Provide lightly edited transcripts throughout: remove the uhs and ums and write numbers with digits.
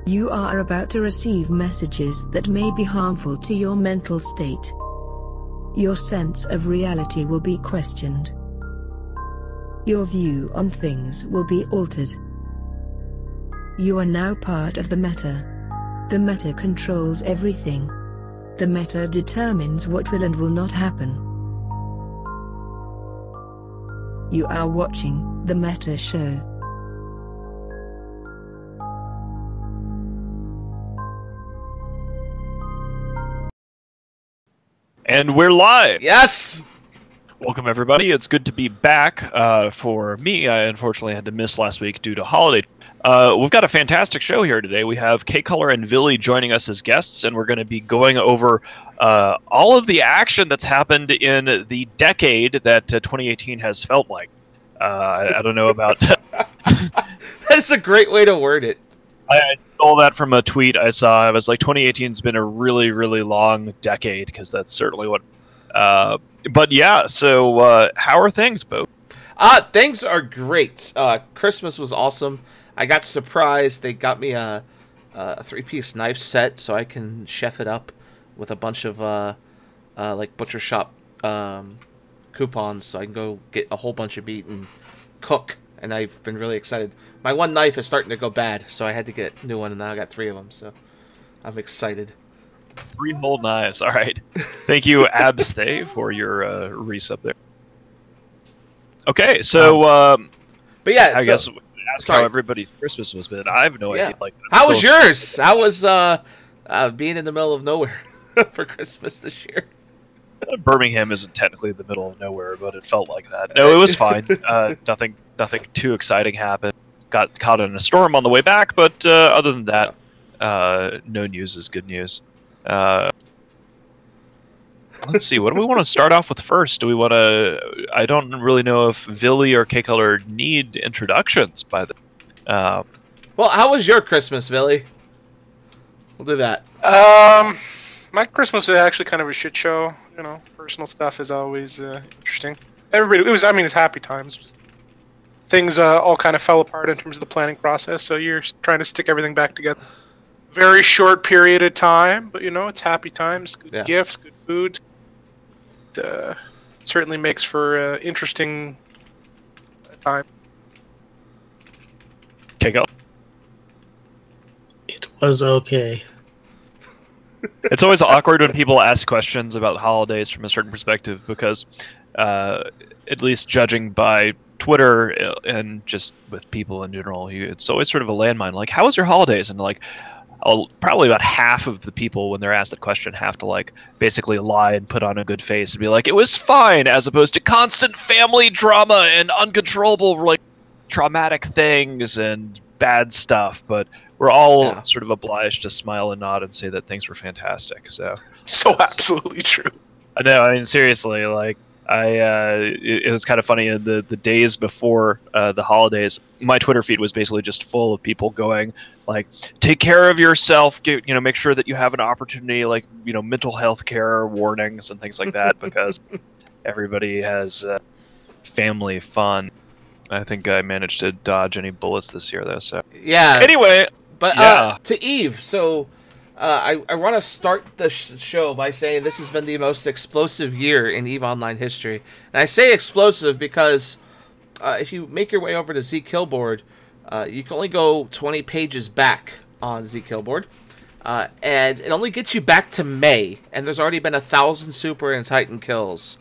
You are about to receive messages that may be harmful to your mental state. Your sense of reality will be questioned. Your view on things will be altered. You are now part of the meta. The meta controls everything. The meta determines what will and will not happen. You are watching the Meta Show. And we're live! Yes! Welcome everybody, it's good to be back. For me, I unfortunately had to miss last week due to holiday. We've got a fantastic show here today. We have K-Color and Villy joining us as guests, and we're going to be going over all of the action that's happened in the decade that 2018 has felt like. I don't know about... That's a great way to word it. I stole that from a tweet I saw. I was like, 2018's been a really, really long decade, because that's certainly what... but yeah, so how are things, Bo? Things are great. Christmas was awesome. I got surprised. They got me a three-piece knife set so I can chef it up with a bunch of like butcher shop coupons, so I can go get a whole bunch of meat and cook. And I've been really excited. My one knife is starting to go bad, so I had to get a new one, and now I got 3 of them. So I'm excited. 3 whole knives. All right. Thank you, Abstay, for your resub there. Okay, so but yeah, I guess ask how everybody's Christmas was been. I have no idea. Like, how was yours? How was being in the middle of nowhere for Christmas this year? Birmingham isn't technically the middle of nowhere, but it felt like that. No, it was fine. Nothing too exciting happened. Got caught in a storm on the way back, but other than that, no news is good news. Let's see. What do we want to start off with first? Do we want to? I don't really know if Villy or K-Color need introductions by the. Well, how was your Christmas, Villy? We'll do that. My Christmas was actually kind of a shit show. You know, personal stuff is always interesting. Everybody, I mean, it's happy times. Just things all kind of fell apart in terms of the planning process. So you're trying to stick everything back together. Very short period of time, but you know, it's happy times. Good gifts, good food. It certainly makes for interesting time. K-Color. It was okay. It's always awkward when people ask questions about holidays from a certain perspective because, at least judging by Twitter and just with people in general, it's always sort of a landmine. Like, how was your holidays? And like, probably about half of the people when they're asked that question have to like basically lie and put on a good face and be like, it was fine, as opposed to constant family drama and uncontrollable like traumatic things and bad stuff. But we're all sort of obliged to smile and nod and say that things were fantastic. So absolutely true. I know. I mean, seriously, like it was kind of funny. In the days before the holidays, my Twitter feed was basically just full of people going like, "Take care of yourself. Make sure that you have an opportunity, like mental health care warnings and things like that, because everybody has family fun." I think I managed to dodge any bullets this year, though. So yeah. Anyway. But to Eve, so I want to start the show by saying this has been the most explosive year in EVE Online history. And I say explosive because if you make your way over to ZKillboard, you can only go 20 pages back on ZKillboard. And it only gets you back to May. And there's already been 1,000 Super and Titan kills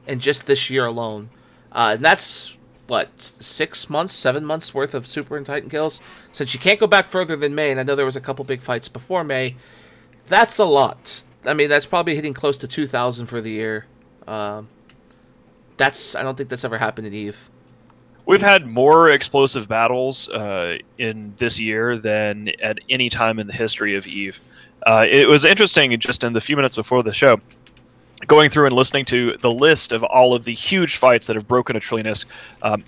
in just this year alone. And that's... what, 6 months, 7 months worth of Super and Titan kills? Since you can't go back further than May, and I know there was a couple big fights before May, that's a lot. I mean, that's probably hitting close to 2,000 for the year. I don't think that's ever happened in EVE. We've had more explosive battles in this year than at any time in the history of EVE. It was interesting, just in the few minutes before the show, going through and listening to the list of all of the huge fights that have broken a trillionisk.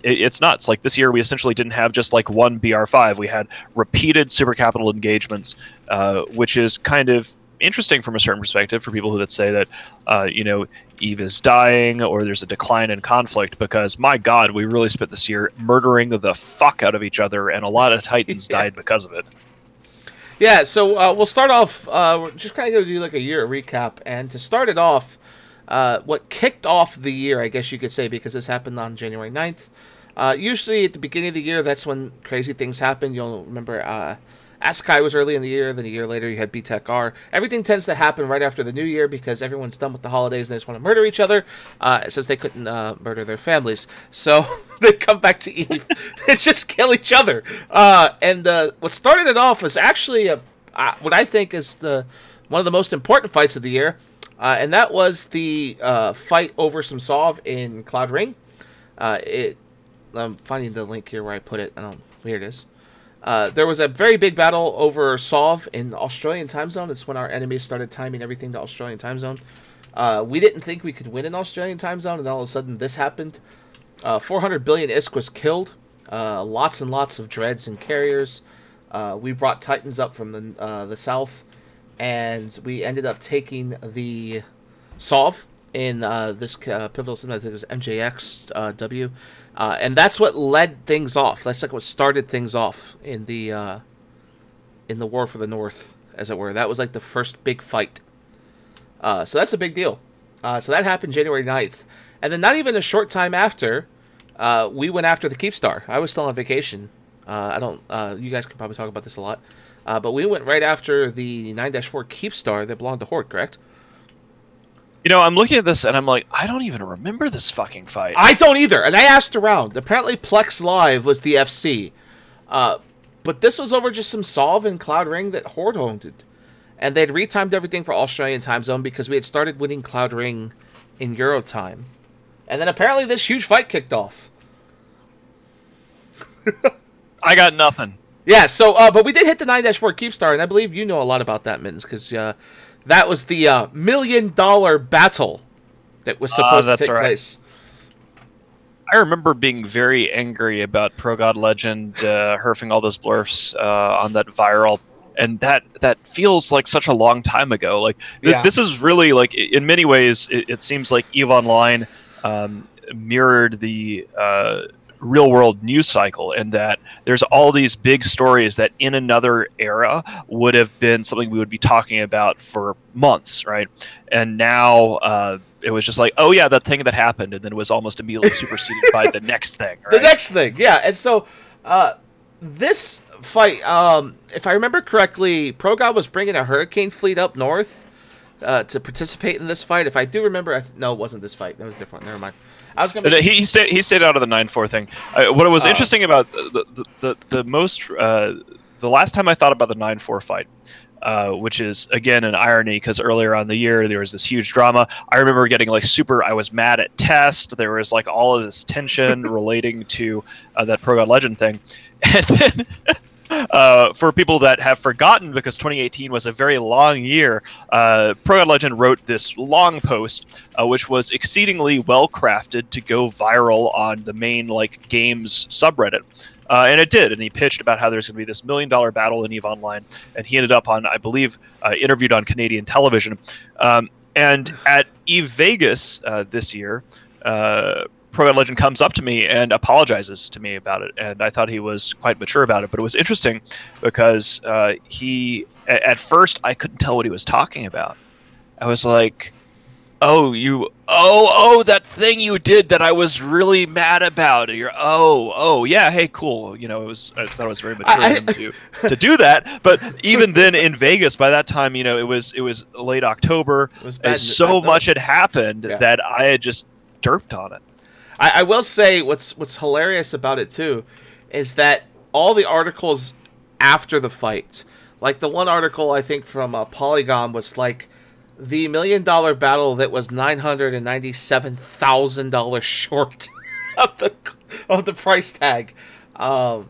It's nuts. Like, this year we essentially didn't have just like one BR5. We had repeated super capital engagements, which is kind of interesting from a certain perspective for people that say that, EVE is dying or there's a decline in conflict, because, my God, we really spent this year murdering the fuck out of each other, and a lot of Titans died because of it. Yeah, so we'll start off, we're just kind of going to do like a year recap. And to start it off, what kicked off the year, I guess you could say, because this happened on January 9th. Usually at the beginning of the year, that's when crazy things happen. You'll remember ASCII was early in the year, then a year later you had BTEC-R. Everything tends to happen right after the new year because everyone's done with the holidays and they just want to murder each other, since they couldn't murder their families. So they come back to Eve and just kill each other. And what started it off was actually what I think is one of the most important fights of the year, and that was the fight over some Sov in Cloud Ring. I'm finding the link here where I put it. Here it is. There was a very big battle over Sov in Australian time zone. It's when our enemies started timing everything to Australian time zone. We didn't think we could win in Australian time zone, and all of a sudden this happened. 400 billion ISK was killed. Lots and lots of dreads and carriers. We brought Titans up from the south, and we ended up taking the Sov in this pivotal sim. I think it was MJXW. And that's what led things off. That's like what started things off in the War for the North, as it were. That was like the first big fight. So that's a big deal. So that happened January 9th. And then not even a short time after, we went after the keepstar. I was still on vacation. You guys can probably talk about this a lot. But we went right after the 9-4 keepstar that belonged to Horde, correct? You know, I'm looking at this and I'm like, I don't even remember this fucking fight. I don't either. And I asked around. Apparently Plex Live was the FC. But this was over just some Sov and Cloud Ring that Horde owned. And they'd retimed everything for Australian time zone because we had started winning Cloud Ring in Euro time. And then apparently this huge fight kicked off. I got nothing. Yeah, so, but we did hit the 9-4 keepstar, and I believe you know a lot about that, Mittens, because that was the $1 million battle that was supposed to take place. I remember being very angry about Pro God Legend herfing all those blurfs on that viral, and that feels like such a long time ago. Like this is really, like, in many ways, it seems like EVE Online mirrored the real world news cycle, and that there's all these big stories that in another era would have been something we would be talking about for months, right? And now it was just like, oh yeah, that thing that happened, and then it was almost immediately superseded by the next thing, right? The next thing, yeah. And so this fight, if I remember correctly, ProGod was bringing a hurricane fleet up north to participate in this fight. If I do remember, no, it wasn't this fight. That was different. Never mind. I was going to. He stayed out of the 9-4 thing. What was interesting about the last time I thought about the 9-4 fight, which is again an irony because earlier on in the year there was this huge drama. I remember getting like I was mad at Test. There was like all of this tension relating to that Pro God Legend thing, and then. For people that have forgotten, because 2018 was a very long year, Pro God Legend wrote this long post, which was exceedingly well crafted to go viral on the main games subreddit, and it did. And he pitched about how there's going to be this $1 million battle in EVE Online, and he ended up on, I believe, interviewed on Canadian television, and at EVE Vegas this year. Pro God Legend comes up to me and apologizes to me about it, and I thought he was quite mature about it. But it was interesting because at first I couldn't tell what he was talking about. I was like, that thing you did that I was really mad about. Yeah, hey, cool. You know, I thought it was very mature of him to do that. But even then in Vegas, by that time, you know, it was late October. So much had happened that I had just derped on it. I will say what's hilarious about it too is that all the articles after the fight, like the one article I think from Polygon was like the $1 million battle that was $997,000 short of the price tag. Yeah,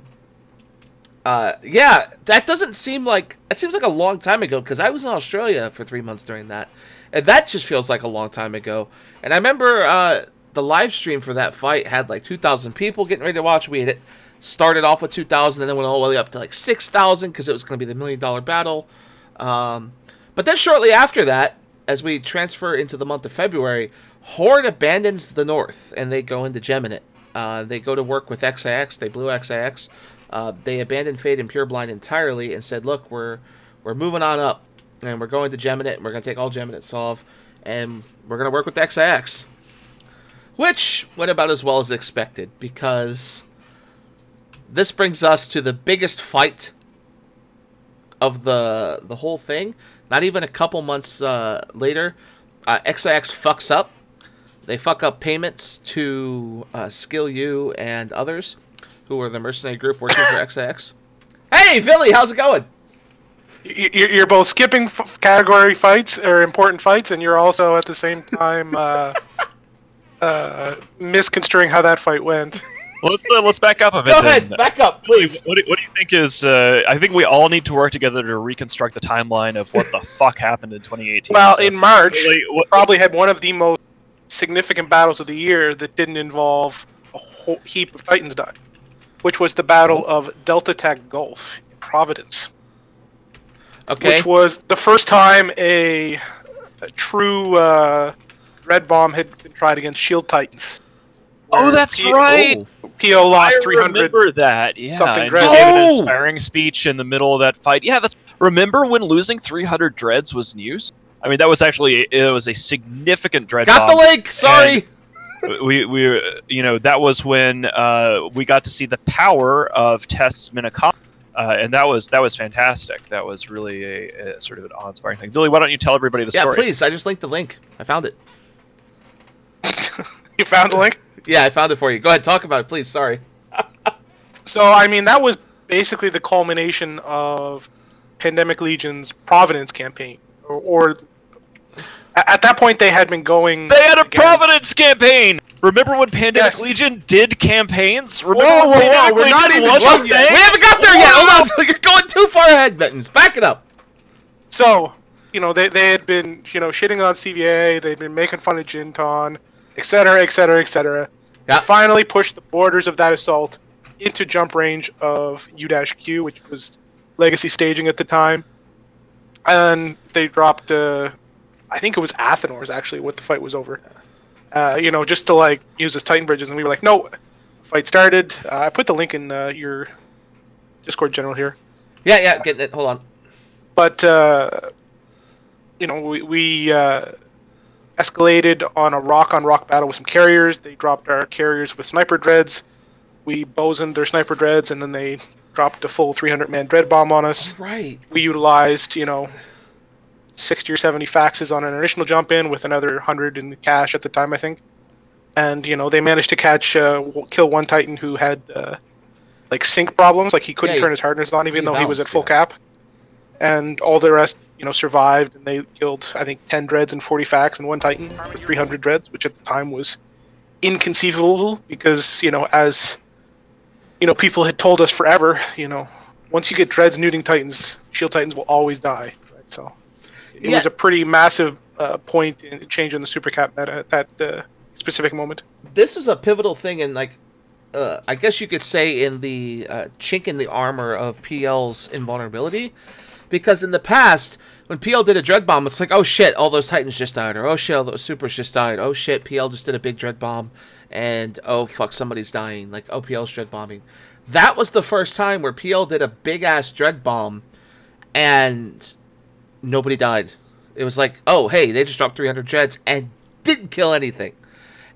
that doesn't seem like it seems like a long time ago because I was in Australia for 3 months during that, and that just feels like a long time ago. And I remember. The live stream for that fight had like 2,000 people getting ready to watch. We had started off with 2,000 and then went all the way up to like 6,000 because it was going to be the $1 million battle. But then shortly after that, as we transfer into the month of February, Horde abandons the North and they go into Geminate. They go to work with XIX. They blew XIX. They abandoned Fade and Pureblind entirely and said, look, we're we're moving on up, and we're going to Geminate, and we're going to take all Geminate Solve, and we're going to work with the XIX. Which went about as well as expected, because this brings us to the biggest fight of the whole thing. Not even a couple months later, XIX fucks up. They fuck up payments to Skill U and others, who were the mercenary group working for XIX. Hey, Philly, how's it going? You're both skipping category fights or important fights, and you're also at the same time misconstruing how that fight went. Well, let's back up a bit. Go ahead, back up, please. What do you think is? I think we all need to work together to reconstruct the timeline of what the fuck happened in 2018. Well, so, in March, really, probably had one of the most significant battles of the year that didn't involve a whole heap of Titans dying, which was the Battle of Delta Tech Gulf in Providence. Okay. Which was the first time a true Red Bomb had been tried against Shield Titans. Oh, that's right. PO lost I 300. remember that. Yeah, something and dread. he gave an Oh! inspiring speech in the middle of that fight. Yeah, that's. Remember when losing 300 dreads was news? I mean, that was actually it was a significant dread. Got the bomb. link. Sorry. We that was when we got to see the power of Test's Minakami. And that was fantastic. That was really a sort of an awe-inspiring thing. Billy, why don't you tell everybody the story? Yeah, please. I just linked the link. I found it. You found the link? Yeah, I found it for you. Go ahead, talk about it, please. Sorry. So, I mean, that was basically the culmination of Pandemic Legion's Providence campaign. Or at that point, they had been going... They had a Providence campaign! Remember when Pandemic Yes. Legion did campaigns? Remember Whoa, when whoa, whoa, Pandemic we're not Legion even was done a yet. thing? We haven't got there yet. Hold on. You're going too far ahead, Mittens. Back it up. So, they had been, shitting on CVA, they'd been making fun of Jinton, etc., etc., etc. Yeah. Finally pushed the borders of that assault into jump range of U-Q, which was legacy staging at the time. And they dropped, I think it was Athenors, actually, what the fight was over. Just to, use as Titan bridges. And we were like, no, fight started. I put the link in your Discord general here. Yeah, get it. Hold on. But, we escalated on a rock-on-rock battle with some carriers. They dropped our carriers with sniper dreads. We bosuned their sniper dreads, and then they dropped a full 300-man dread bomb on us. Right. We utilized, 60 or 70 faxes on an initial jump-in with another 100 in the cache at the time, I think. And, they managed to kill one Titan who had, sync problems. Like, he couldn't turn his harness on even though he was at full cap. And all the rest, survived, and they killed, I think, 10 dreads and 40 fax and one Titan for 300 dreads, which at the time was inconceivable because, as, people had told us forever, once you get dreads neuting Titans, Shield Titans will always die. Right? So it was a pretty massive point in change in the super cap meta at that specific moment. This was a pivotal thing in, I guess you could say, in the chink in the armor of PL's invulnerability. Because in the past, when PL did a dread bomb, it's like, oh shit, all those Titans just died. Or oh shit, all those supers just died. Oh shit, PL just did a big dread bomb. And oh fuck, somebody's dying. Like, oh, PL's dread bombing. That was the first time where PL did a big ass dread bomb and nobody died. It was like, oh hey, they just dropped 300 dreads and didn't kill anything.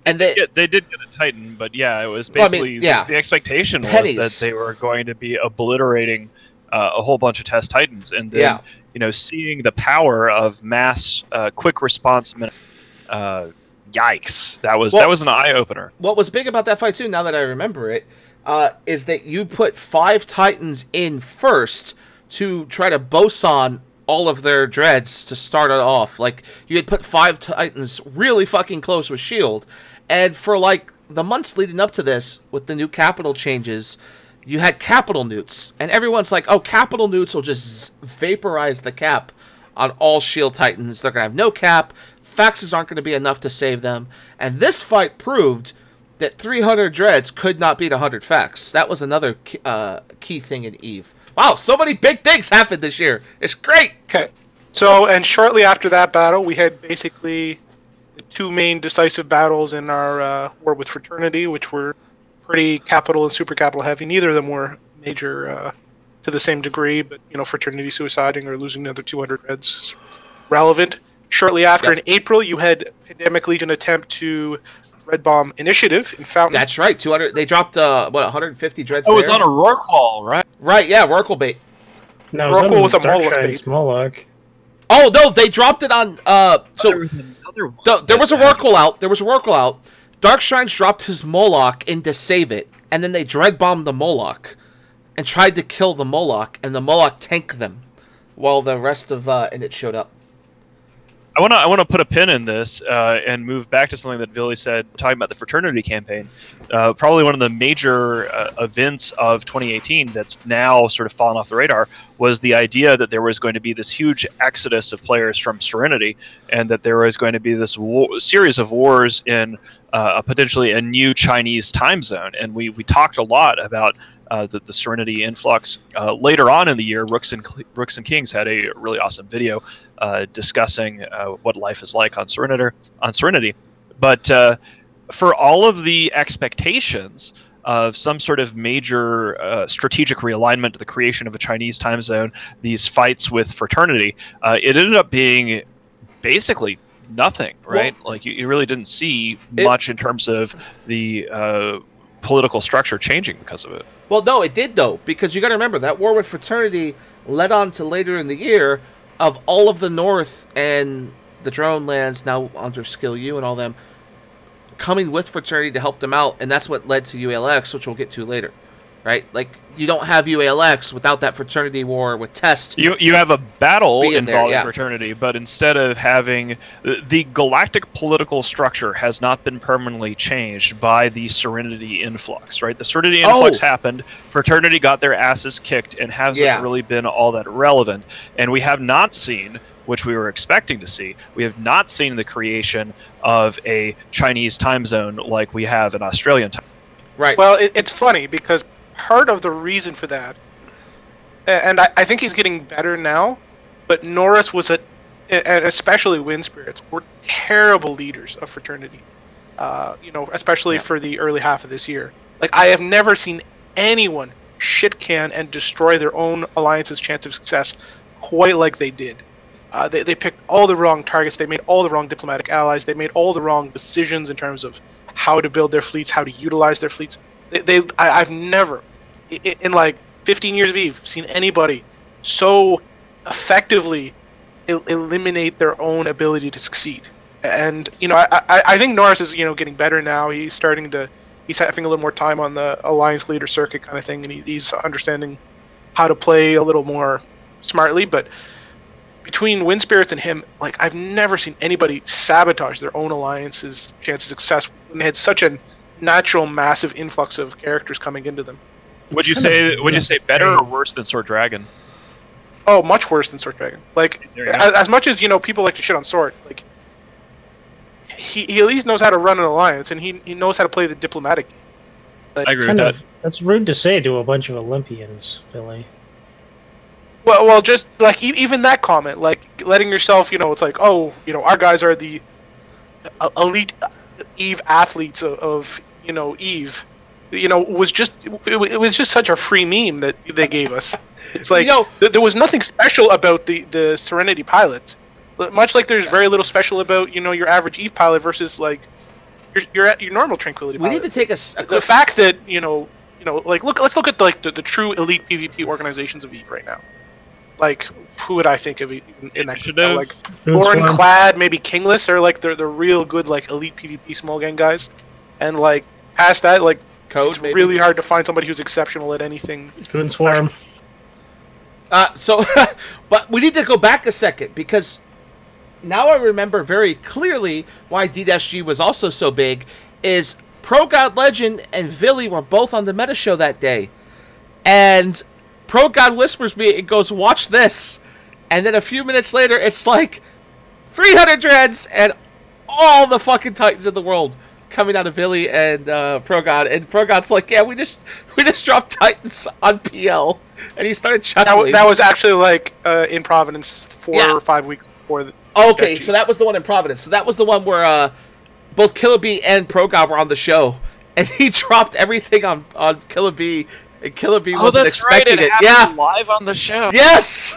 And they did get a Titan, but yeah, it was basically the expectation was that they were going to be obliterating a whole bunch of test Titans, and then seeing the power of mass quick response. Yikes! That was an eye opener. What was big about that fight too, now that I remember it, is that you put 5 Titans in first to try to boson all of their dreads to start it off. Like, you had put 5 Titans really fucking close with Shield, and for the months leading up to this, with the new capital changes, you had capital newts, and everyone's like, oh, capital newts will just vaporize the cap on all Shield Titans. They're going to have no cap. Faxes aren't going to be enough to save them. And this fight proved that 300 dreads could not beat 100 fax. That was another key thing in EVE. Wow, so many big things happened this year. It's great. Okay. So, and shortly after that battle, we had basically the 2 main decisive battles in our war with Fraternity, which were pretty capital and super capital heavy. Neither of them were major to the same degree, but fraternity suiciding or losing another 200 Reds is relevant. Shortly after, in April, you had Pandemic Legion attempt to Red Bomb Initiative in Fountain. That's right. 200. They dropped 150 Dreads. Oh, it was on a Rorqual, right? Right. Yeah, Rorqual bait. No, Rorqual with a Moloch bait. Moloch. Oh no, they dropped it on. So there was another one. There was a Rorqual out. There was a Rorqual out. Dark Shrines dropped his Moloch in to save it, and then they dread bombed the Moloch, and tried to kill the Moloch, and the Moloch tanked them, while the rest of Init showed up. I want to put a pin in this and move back to something that Billy said, talking about the fraternity campaign. Probably one of the major events of 2018 that's now sort of fallen off the radar was the idea that there was going to be this huge exodus of players from Serenity, and that there was going to be this series of wars in potentially a new Chinese time zone. And we talked a lot about the Serenity influx. Later on in the year, Rooks and Kings had a really awesome video discussing what life is like on Serenity. But for all of the expectations of some sort of major strategic realignment to the creation of a Chinese time zone, these fights with Fraternity, it ended up being basically nothing, right? Well, like you really didn't see much in terms of the political structure changing because of it. Well, no, it did, though, because you got to remember that war with Fraternity led on to later in the year of all of the North and the drone lands now under Skill U and all them coming with Fraternity to help them out, and that's what led to UALX, which we'll get to later, right? Like, you don't have UALX without that Fraternity war with Test. You have a battle involving there, Fraternity, but instead of having the galactic political structure has not been permanently changed by the Serenity influx, right? The Serenity influx happened, Fraternity got their asses kicked, and hasn't really been all that relevant. And we have not seen, which we were expecting to see, we have not seen the creation of a Chinese time zone like we have an Australian time. Right. Well, it's funny because part of the reason for that, and I think he's getting better now, but Norris was and especially Wind Spirits were terrible leaders of Fraternity. Especially for the early half of this year. Like, I have never seen anyone shit can and destroy their own alliance's chance of success quite like they did. They picked all the wrong targets. They made all the wrong diplomatic allies. They made all the wrong decisions in terms of how to build their fleets, how to utilize their fleets. I've never, in like 15 years of EVE, seen anybody so effectively eliminate their own ability to succeed. And I think Norris is getting better now. He's having a little more time on the alliance leader circuit kind of thing, and he's understanding how to play a little more smartly. But between Wind Spirits and him, like, I've never seen anybody sabotage their own alliance's chance of success when they had such a natural, massive influx of characters coming into them. Would you say better or worse than Sword Dragon? Oh, much worse than Sword Dragon. Like, as much as people like to shit on Sword, like, he at least knows how to run an alliance, and he knows how to play the diplomatic game. I agree with that. That's rude to say to a bunch of Olympians, Billy. Well, just like even that comment, like letting yourself, it's like, oh, our guys are the elite EVE athletes of EVE. Was just it was just such a free meme that they gave us. It's like there was nothing special about the Serenity pilots. Much like there's very little special about your average EVE pilot versus like your normal Tranquility pilot. We need to take the fact that like let's look at like the true elite PvP organizations of EVE right now. Like, who would I think of in that? Like Clad, maybe Kingless, or like the real good like elite PvP small gang guys. And like past that, like Code, it's really hard to find somebody who's exceptional at anything. Goon Swarm. But we need to go back a second, because now I remember very clearly why D-G was also so big. Is Pro God Legend and Villy were both on the Meta Show that day, and Pro God whispers me and goes, "Watch this," and then a few minutes later, it's like 300 dreads and all the fucking Titans in the world coming out of Villy and Pro God, and Pro God's like, "Yeah, we just dropped Titans on PL," and he started chuckling. That was actually like in Providence 4 or 5 weeks before. Okay, so that was the one in Providence. So that was the one where both Killer Bee and Pro God were on the show, and he dropped everything on Killer Bee and Killer Bee Oh, wasn't that's right. expecting It it. happened Yeah. live on the show. Yes.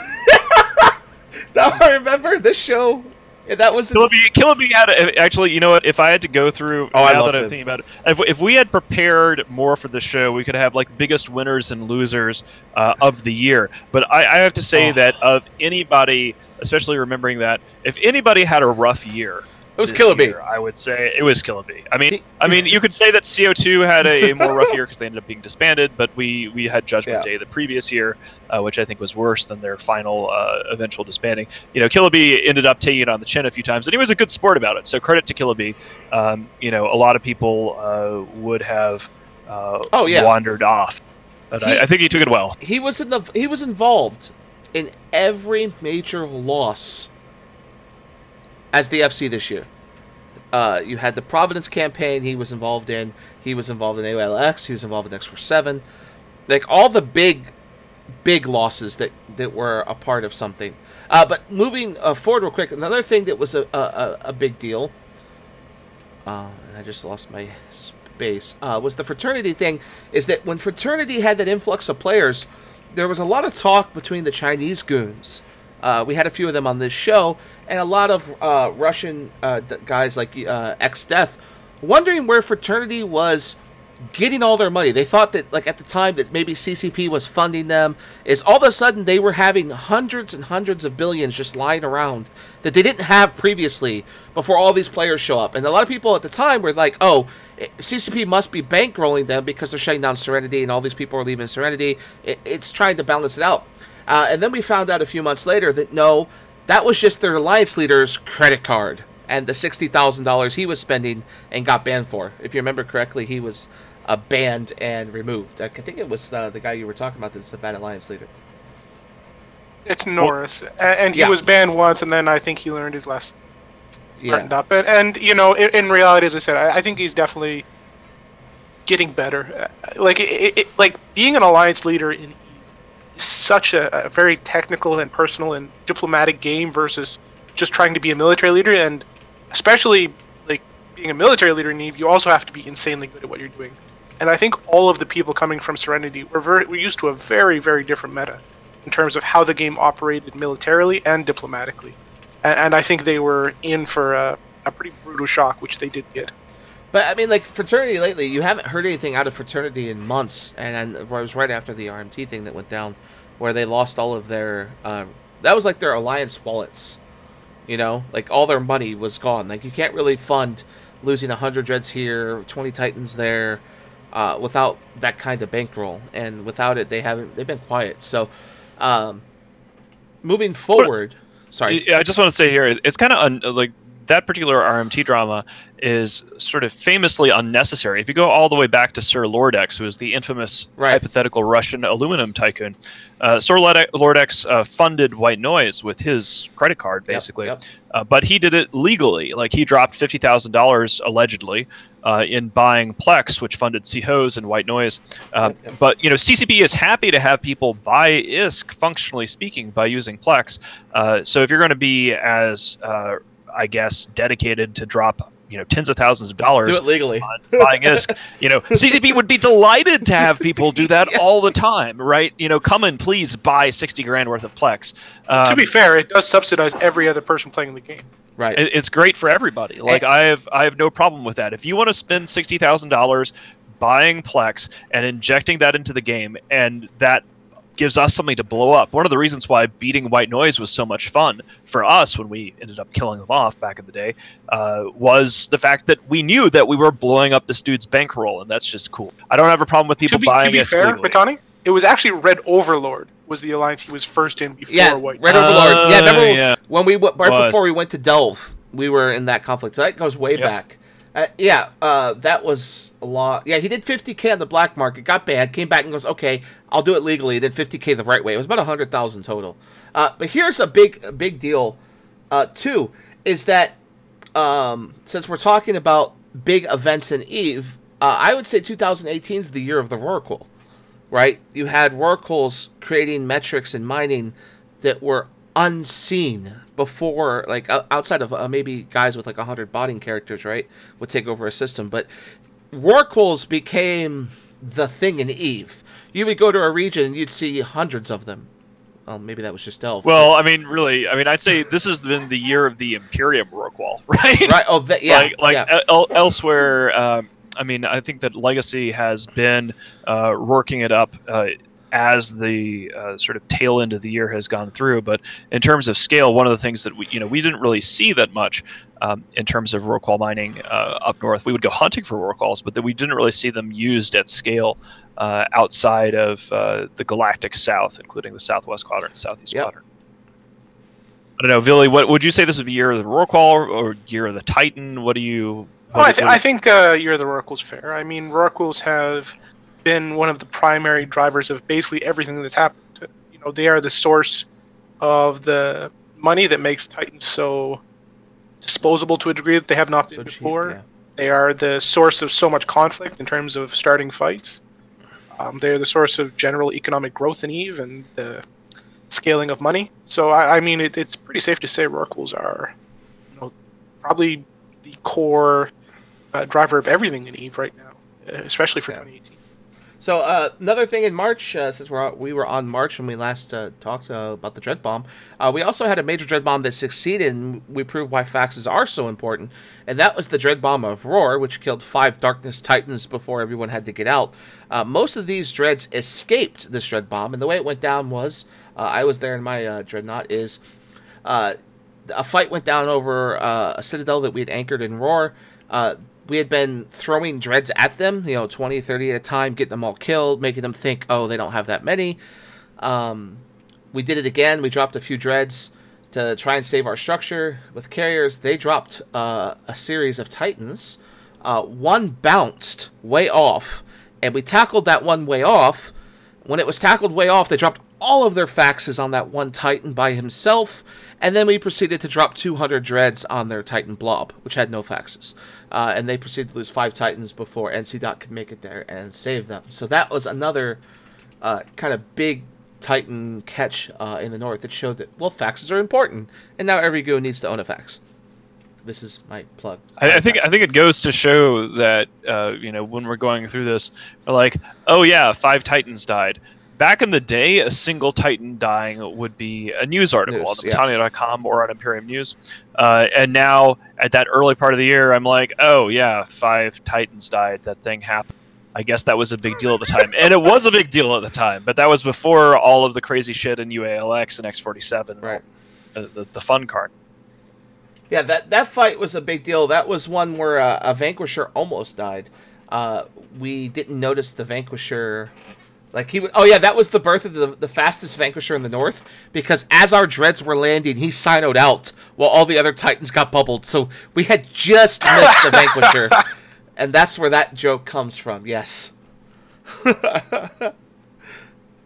Now I remember this show. Yeah, that was. Killer Bee had actually. You know what? If I had to go through, Oh, I now love that I'm him. thinking about it, if we had prepared more for the show, we could have like biggest winners and losers of the year. But I have to say that of anybody, especially remembering that, if anybody had a rough year, It was this Killer Bee. year, I would say it was Killer Bee. I mean, you could say that CO2 had a more rough year because they ended up being disbanded, but we had Judgment Day the previous year, which I think was worse than their final eventual disbanding. You know, Killer Bee ended up taking it on the chin a few times, and he was a good sport about it. So credit to Killer Bee. You know, a lot of people would have wandered off, but I think he took it well. He was involved in every major loss as the FC this year. You had the Providence campaign he was involved in. He was involved in UALX. He was involved in X47. Like, all the big losses that were a part of something. But moving forward real quick, another thing that was a big deal, and I just lost my space, was the Fraternity thing, is that when Fraternity had that influx of players, there was a lot of talk between the Chinese goons. We had a few of them on this show, and a lot of Russian guys like X-Death wondering where Fraternity was getting all their money. They thought that, like, at the time that maybe CCP was funding them, is all of a sudden they were having hundreds and hundreds of billions just lying around that they didn't have previously before all these players show up. And a lot of people at the time were like, oh, CCP must be bankrolling them because they're shutting down Serenity and all these people are leaving Serenity. It's trying to balance it out. And then we found out a few months later that no, that was just their alliance leader's credit card and the $60,000 he was spending and got banned for. If you remember correctly, he was banned and removed. I think it was the guy you were talking about that's the bad alliance leader. It's Norris, and he was banned once, and then I think he learned his lesson. Smartened up, and you know, in reality, as I said, I think he's definitely getting better. Like being an alliance leader in such a very technical and personal and diplomatic game versus just trying to be a military leader, and especially like being a military leader in EVE, you also have to be insanely good at what you're doing. And I think all of the people coming from Serenity we're used to a very, very different meta in terms of how the game operated militarily and diplomatically. And I think they were in for a pretty brutal shock, which they did get. But, I mean, like, Fraternity lately, you haven't heard anything out of Fraternity in months, and it was right after the RMT thing that went down, where they lost all of their, that was like their alliance wallets, you know? Like, all their money was gone. Like, you can't really fund losing 100 Dreads here, 20 Titans there, without that kind of bankroll, and without it, they've been quiet. So, moving forward, sorry. I just want to say here, it's kind of, like, that particular RMT drama is sort of famously unnecessary. If you go all the way back to Sir Lord X, who is the infamous hypothetical Russian aluminum tycoon, Sir Lord X funded White Noise with his credit card, basically. But he did it legally. Like, he dropped $50,000 allegedly in buying Plex, which funded Seahose and White Noise. But, you know, CCP is happy to have people buy ISK, functionally speaking, by using Plex. So if you're going to be as I guess, dedicated to drop, you know, tens of thousands of dollars do it legally on buying ISK, you know, CCP would be delighted to have people do that all the time, right? You know, come and please buy 60 grand worth of Plex. To be fair, it does subsidize every other person playing the game. Right. It's great for everybody. Like, I have no problem with that. If you want to spend $60,000 buying Plex and injecting that into the game, and that gives us something to blow up. One of the reasons why beating White Noise was so much fun for us when we ended up killing them off back in the day was the fact that we knew that we were blowing up this dude's bankroll, and that's just cool. I don't have a problem with people buying it. To be fair, Batani, it was actually Red Overlord was the alliance he was first in before White Noise. Red Overlord. Yeah, remember when we before we went to Delve, we were in that conflict. So that goes way back. That was a lot. Yeah, he did 50K on the black market, got banned, came back and goes, okay, I'll do it legally, did 50K the right way. It was about 100,000 total. But here's a big deal, too, is that since we're talking about big events in EVE, I would say 2018 is the year of the Rorqual, right? You had Rorquals creating metrics and mining that were unseen before, like outside of maybe guys with like 100 botting characters, right, would take over a system. But Rorquals became the thing in Eve. You would go to a region and you'd see hundreds of them. Maybe that was just Delve. Well, I mean, really, I mean, I'd say this has been the year of the Imperium Rorqual, right? Right. Oh, yeah. Elsewhere, I mean, I think that Legacy has been working it up as the sort of tail end of the year has gone through. But in terms of scale, one of the things that we didn't really see that much in terms of Rorqual mining up north. We would go hunting for Rorquals, but that we didn't really see them used at scale outside of the galactic south, including the southwest quadrant and southeast quadrant. I don't know, Billy, what would you say this would be year of the Rorqual or year of the Titan? What do you... I think year of the Rorqual's fair. I mean, Rorquals have been one of the primary drivers of basically everything that's happened. You know, they are the source of the money that makes Titans so disposable to a degree that they have not been before. Cheap, They are the source of so much conflict in terms of starting fights. They are the source of general economic growth in Eve and the scaling of money. So, I mean, it's pretty safe to say Rorquals are, probably the core driver of everything in Eve right now, especially for 2018. So another thing in March, since we were on March when we last talked about the Dread Bomb, we also had a major Dread Bomb that succeeded, and we proved why faxes are so important, and that was the Dread Bomb of Roar, which killed 5 Darkness Titans before everyone had to get out. Most of these Dreads escaped this Dread Bomb, and the way it went down was, I was there in my Dreadnought, is a fight went down over a citadel that we had anchored in Roar. We had been throwing dreads at them, 20, 30 at a time, getting them all killed, making them think, oh, they don't have that many. We did it again. We dropped a few dreads to try and save our structure. With carriers, they dropped a series of Titans. One bounced way off, and we tackled that one way off. When it was tackled way off, they dropped all of their faxes on that one Titan by himself, and then we proceeded to drop 200 dreads on their Titan blob, which had no faxes. And they proceeded to lose 5 Titans before NC Dot could make it there and save them. So that was another kind of big Titan catch in the north that showed that, well, faxes are important, and now every GUI needs to own a fax. This is my plug. I think it goes to show that when we're going through this, we're like, oh yeah, 5 Titans died. Back in the day, a single Titan dying would be a news article on the Britannia.com or on Imperium News. And now, at that early part of the year, I'm like, oh yeah, 5 Titans died. That thing happened. I guess that was a big deal at the time. And it was a big deal at the time, but that was before all of the crazy shit in UALX and X-47, right? The fun card. Yeah, that fight was a big deal. That was one where a Vanquisher almost died. We didn't notice the Vanquisher... that was the birth of the fastest Vanquisher in the north, because as our dreads were landing, he siloed out while all the other Titans got bubbled. So we had just missed the Vanquisher, and that's where that joke comes from. Yes.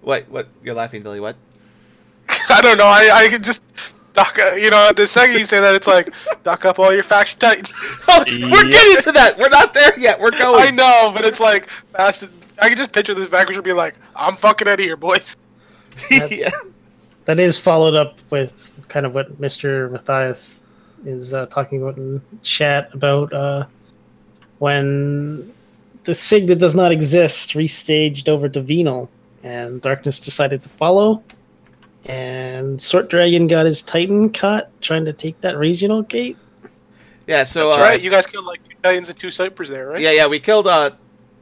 What? You're laughing, Billy? What? I don't know. I can just dock. The second you say that, it's like dock up all your faction Titans. We're getting to that. We're not there yet. We're going. I know, but it's like fast. I can just picture this Vanquisher being like, I'm fucking out of here, boys. Yeah. That is followed up with kind of what Mr. Matthias is talking about in chat about when the Sig that does not exist restaged over to Venal, and Darkness decided to follow, and Sword Dragon got his Titan cut trying to take that regional gate. Yeah, so... That's right, you guys killed like 2 Titans and 2 Cypers there, right? Yeah, we killed...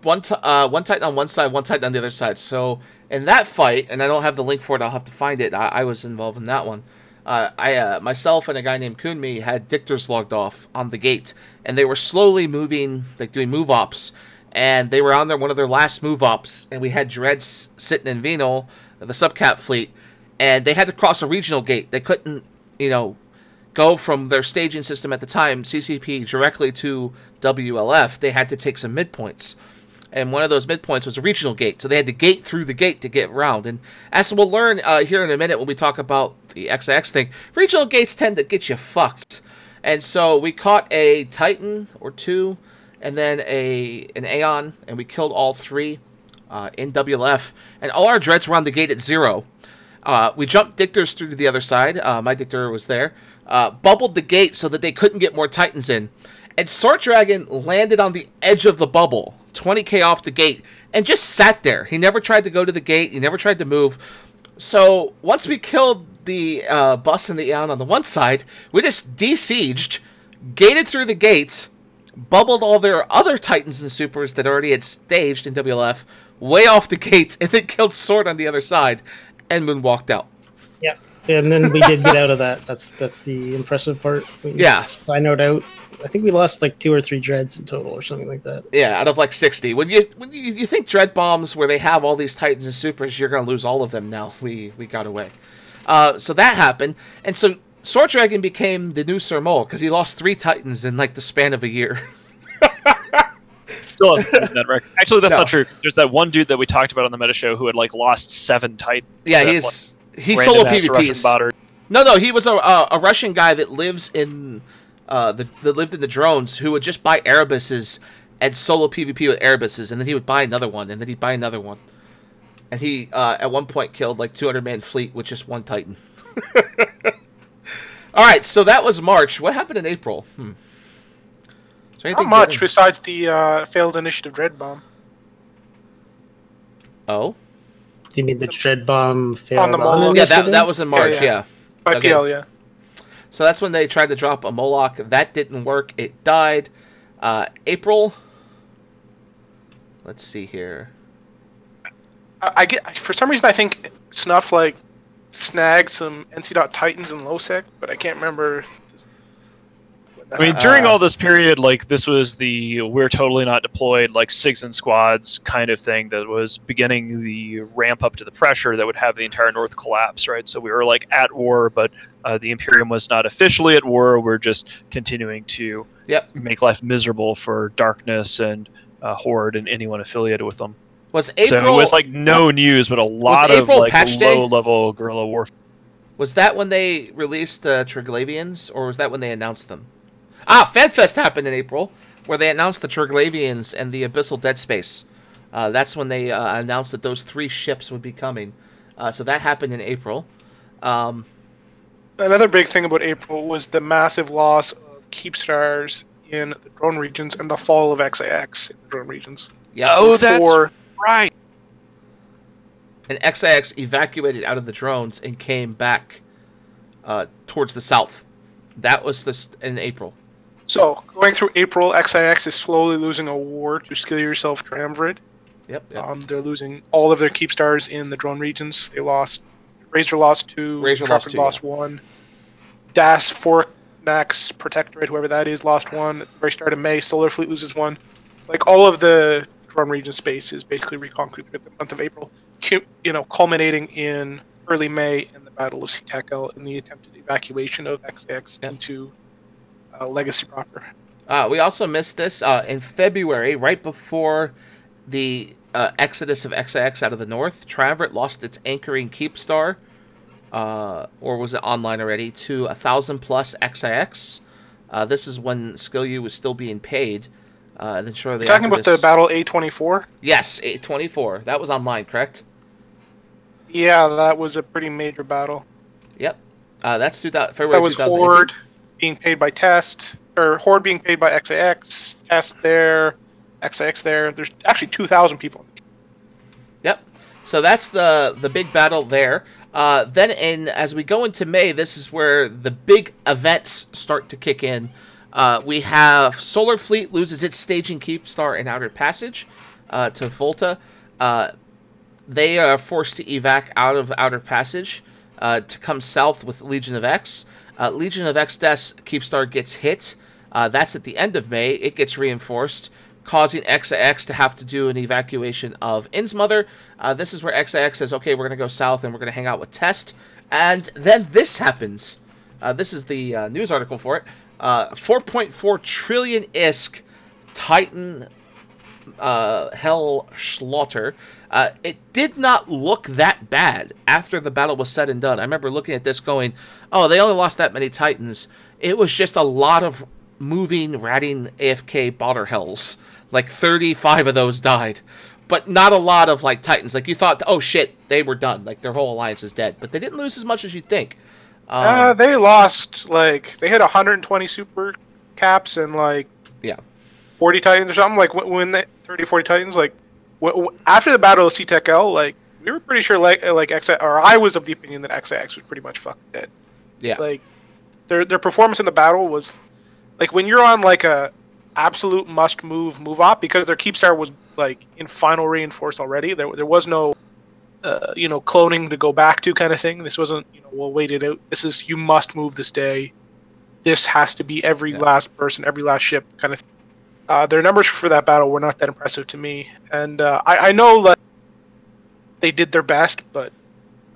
one Titan on one side, one Titan on the other side. So in that fight, and I don't have the link for it, I'll have to find it. I was involved in that one. Myself and a guy named Kunmi had dictors logged off on the gate, and they were slowly moving, like doing move ops, and they were on one of their last move ops, and we had dreads sitting in Venal, the subcap fleet, and they had to cross a regional gate. They couldn't, go from their staging system at the time, CCP, directly to WLF. They had to take some midpoints. And one of those midpoints was a regional gate, so they had to gate through the gate to get around. And as we'll learn here in a minute when we talk about the XIX thing, regional gates tend to get you fucked. And so we caught a Titan or 2, and then an Aeon, and we killed all 3 in WLF. And all our dreads were on the gate at 0. We jumped dictors through to the other side. My dictor was there. Bubbled the gate so that they couldn't get more Titans in. And Sword Dragon landed on the edge of the bubble, 20k off the gate, and just sat there. He never tried to go to the gate. He never tried to move. So once we killed the bus and the Eon on the one side, we just desieged, gated through the gates, bubbled all their other Titans and Supers that already had staged in WLF way off the gates, and then killed Sword on the other side, and then walked out. Yep. And then we did get out of that. That's the impressive part. Yeah. I note out. I think we lost like 2 or 3 dreads in total or something like that. Yeah, out of like 60. When you think dread bombs where they have all these Titans and Supers, you're gonna lose all of them. Now we got away. So that happened, and so Sword Dragon became the new Sir Mole because he lost 3 Titans in like the span of a year. Still hasn't beaten that record. Actually, that's not true. There's that one dude that we talked about on the meta show who had like lost 7 Titans. Yeah, he's solo PvPs. No, he was a Russian guy that lives in that lived in the drones who would just buy Erebuses and solo PvP with Erebuses, and then he would buy another one, and then he'd buy another one. And he at one point killed like 200-man fleet with just 1 Titan. All right, so that was March. What happened in April? Not much besides the failed initiative dread bomb. Oh. Do you mean the dread bomb failed on the Moloch? Yeah, that was in March. Yeah. Okay. IPL, yeah. So that's when they tried to drop a Moloch. That didn't work. It died. April. Let's see here. I get, for some reason, I think Snuff like snagged some NC Titans and Losec, but I can't remember. I mean, during all this period, like, this was the we're totally not deployed, like, SIGs and squads kind of thing that was beginning the ramp up to the pressure that would have the entire North collapse, right? So we were, like, at war, but the Imperium was not officially at war. We're just continuing to make life miserable for Darkness and Horde and anyone affiliated with them. Was April... So it was, like, no news, but a lot of, like, low-level guerrilla warfare. Was that when they released the Triglavians, or was that when they announced them? FanFest happened in April, where they announced the Triglavians and the Abyssal Dead Space. That's when they announced that those 3 ships would be coming. So that happened in April. Another big thing about April was the massive loss of keepstars in the drone regions and the fall of XIX in the drone regions. Yeah. Oh, that's right. And XIX evacuated out of the drones and came back towards the south. That was in April. So, going through April, XIX is slowly losing a war to Skill Yourself Triumvirate. Yep. They're losing all of their keepstars in the drone regions. They lost... Razor lost 2, Intrepid lost 1. Das, Fornax, Protectorate, whoever that is, lost 1. At the very start of May, Solar Fleet loses 1. Like, all of the drone region space is basically reconquered through the month of April, culminating in early May in the Battle of Sea-Tackle in the attempted evacuation of XX into Legacy proper. We also missed this in February, right before the exodus of XIX out of the north. Triumvirate lost its anchoring Keepstar, or was it online already, to 1,000+ XIX. This is when Skill U was still being paid. Then shortly You're talking about the Battle A24? Yes, A24. That was online, correct? Yeah, that was a pretty major battle. Yep. That's February 2018. That was Horde being paid by Test, or Horde being paid by XIX, Test there, XX there. There's actually 2,000 people. Yep. So that's the big battle there. Then as we go into May, this is where the big events start to kick in. We have Solar Fleet loses its staging Keepstar in Outer Passage to Volta. They are forced to evac out of Outer Passage to come south with Legion of X. Legion of X Death's Keepstar gets hit. That's at the end of May. It gets reinforced, causing XIX to have to do an evacuation of Innsmother. This is where XIX says, okay, we're going to go south and we're going to hang out with Test. And then this happens. This is the news article for it. 4.4 trillion ISK Titan Hell Slaughter. It did not look that bad after the battle was said and done. I remember looking at this going, oh, they only lost that many Titans. It was just a lot of moving, ratting AFK Botter Hells. Like 35 of those died. But not a lot of like Titans. Like you thought, oh shit, they were done. Like their whole alliance is dead. But they didn't lose as much as you'd think. They lost, like, they hit 120 super caps and, like, 40 Titans or something. Like, when they 30, 40 Titans, like, after the Battle of CTEC-L, like we were pretty sure like or I was of the opinion that XIX was pretty much fucking dead. Yeah. Like their performance in the battle was like when you're on like a absolute move op because their keepstar was like in final reinforce already. There was no cloning to go back to kind of thing. This wasn't we'll wait it out. This is you must move this day. This has to be every last person, every last ship kind of thing. Their numbers for that battle were not that impressive to me, and I know that they did their best, but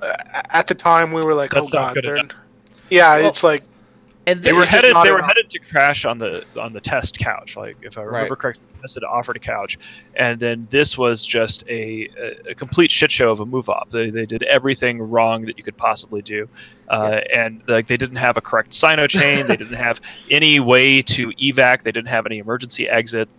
at the time we were like, That's oh not god, good enough. it's like. And They were headed enough. to crash on the test couch, like if I remember correctly. This had offered a couch, and then this was just a complete shit show of a move op. They did everything wrong that you could possibly do, and like they didn't have a correct sino chain. They didn't have any way to evac. They didn't have any emergency exit.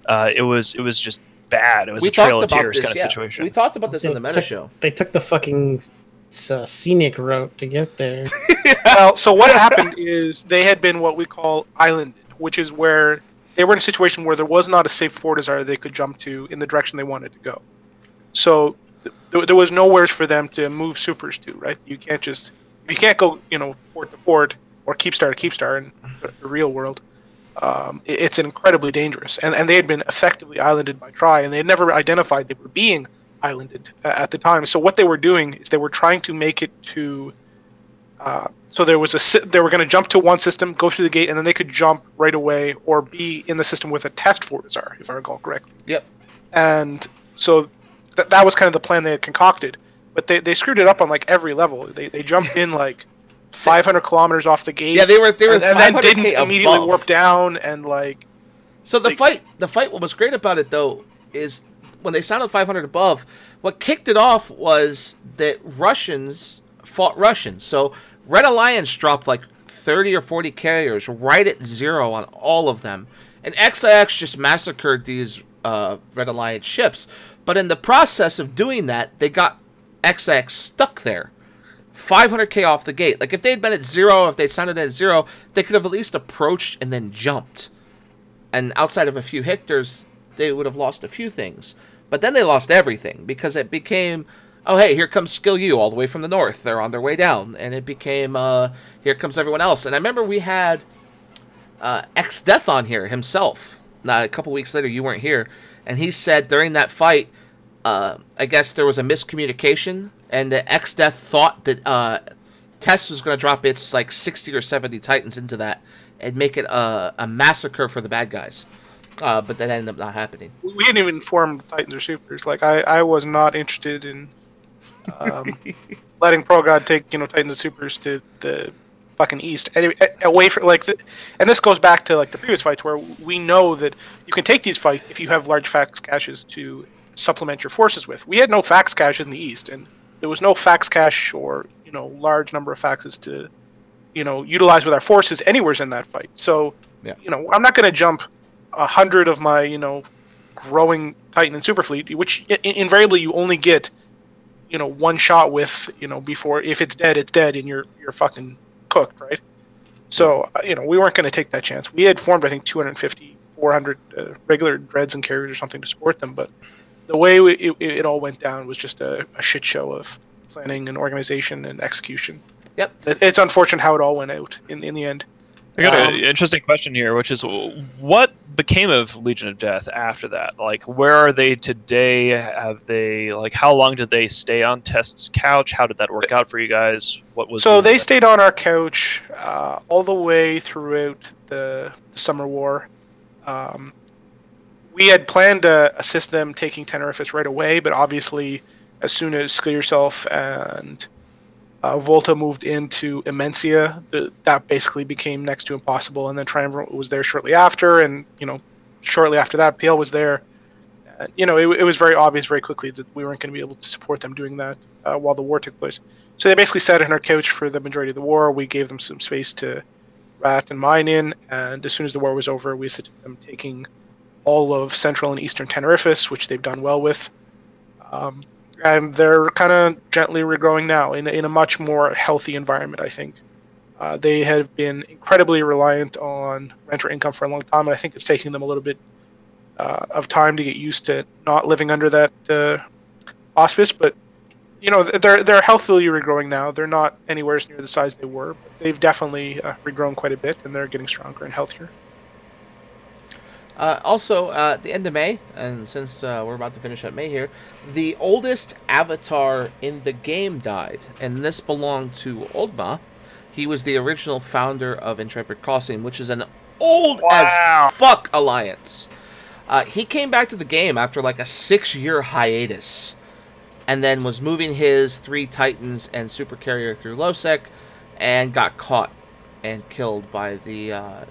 It was just bad. It was a Trail of Tears kind of situation. We talked about this in the meta show. They took the fucking scenic route to get there. Well, so what happened is they had been what we call islanded, which is where they were in a situation where there was not a safe fortizar they could jump to in the direction they wanted to go. So there was nowhere for them to move supers to, right? You can't go, fort to fort or keepstar to keepstar in the real world. It's incredibly dangerous, and they had been effectively islanded by Tri, and they had never identified they were being islanded at the time. So what they were doing is they were trying to make it to. So they were going to jump to one system, go through the gate, and then they could jump right away or be in the system with a test fortizar, if I recall correctly. Yep. And so that was kind of the plan they had concocted, but they screwed it up on like every level. They jumped in like 500 kilometers off the gate. Yeah, they were and then didn't immediately above. warp down and like. So the fight. What was great about it though is when they sounded 500 above, what kicked it off was that Russians fought Russians. So Red Alliance dropped like 30 or 40 carriers right at zero on all of them. And XIX just massacred these Red Alliance ships. But in the process of doing that, they got XX stuck there. 500k off the gate. Like if they'd been at zero, if they'd sounded at zero, they could have at least approached and then jumped. And outside of a few hectares, they would have lost a few things. But then they lost everything because it became... oh, hey, here comes Skill U all the way from the north. They're on their way down. And it became, here comes everyone else. And I remember we had X-Death on here himself. Now, a couple weeks later, you weren't here. And he said during that fight, I guess there was a miscommunication. And the X-Death thought that Test was going to drop its, like, 60 or 70 Titans into that and make it a massacre for the bad guys. But that ended up not happening. We didn't even form Titans or Supers. Like, I was not interested in... letting ProGod take Titans and Supers to the fucking east, away from and this goes back to like the previous fights where we know that you can take these fights if you have large fax caches to supplement your forces with. We had no fax caches in the east, and there was no fax cache or large number of faxes to utilize with our forces anywhere in that fight. So I'm not going to jump 100 of my growing Titan and Super fleet, which invariably you only get one shot with, before, if it's dead, and you're fucking cooked, right? So, we weren't going to take that chance. We had formed, I think, 250, 400 regular dreads and carriers or something to support them, but the way it all went down was just a shit show of planning and organization and execution. Yep. It's unfortunate how it all went out in the end. I got an interesting question here, which is what became of Legion of Death after that? Like, where are they today? Have they, like, how long did they stay on Test's couch? How did that work out for you guys? What was so they stayed on our couch all the way throughout the Summer War. We had planned to assist them taking Tenerife right away, but obviously, as soon as Skill Yourself and Volta moved into Immensia, that basically became next to impossible, and then Triumvirate was there shortly after, and shortly after that, PL was there. It was very obvious very quickly that we weren't going to be able to support them doing that while the war took place. So they basically sat on our couch for the majority of the war. We gave them some space to rat and mine in, and as soon as the war was over, we assisted them taking all of Central and Eastern Tenerife, which they've done well with. And they're kind of gently regrowing now in a much more healthy environment, I think. They have been incredibly reliant on renter income for a long time, and I think it's taking them a little bit of time to get used to not living under that auspice. But they're healthily regrowing now. They're not anywhere near the size they were, but they've definitely regrown quite a bit, and they're getting stronger and healthier. Also, at the end of May, and since we're about to finish up May here, the oldest avatar in the game died, and this belonged to Oldma. He was the original founder of Intrepid Crossing, which is an old as fuck alliance. He came back to the game after like a 6-year hiatus, and then was moving his 3 Titans and Super Carrier through Losec, and got caught and killed by the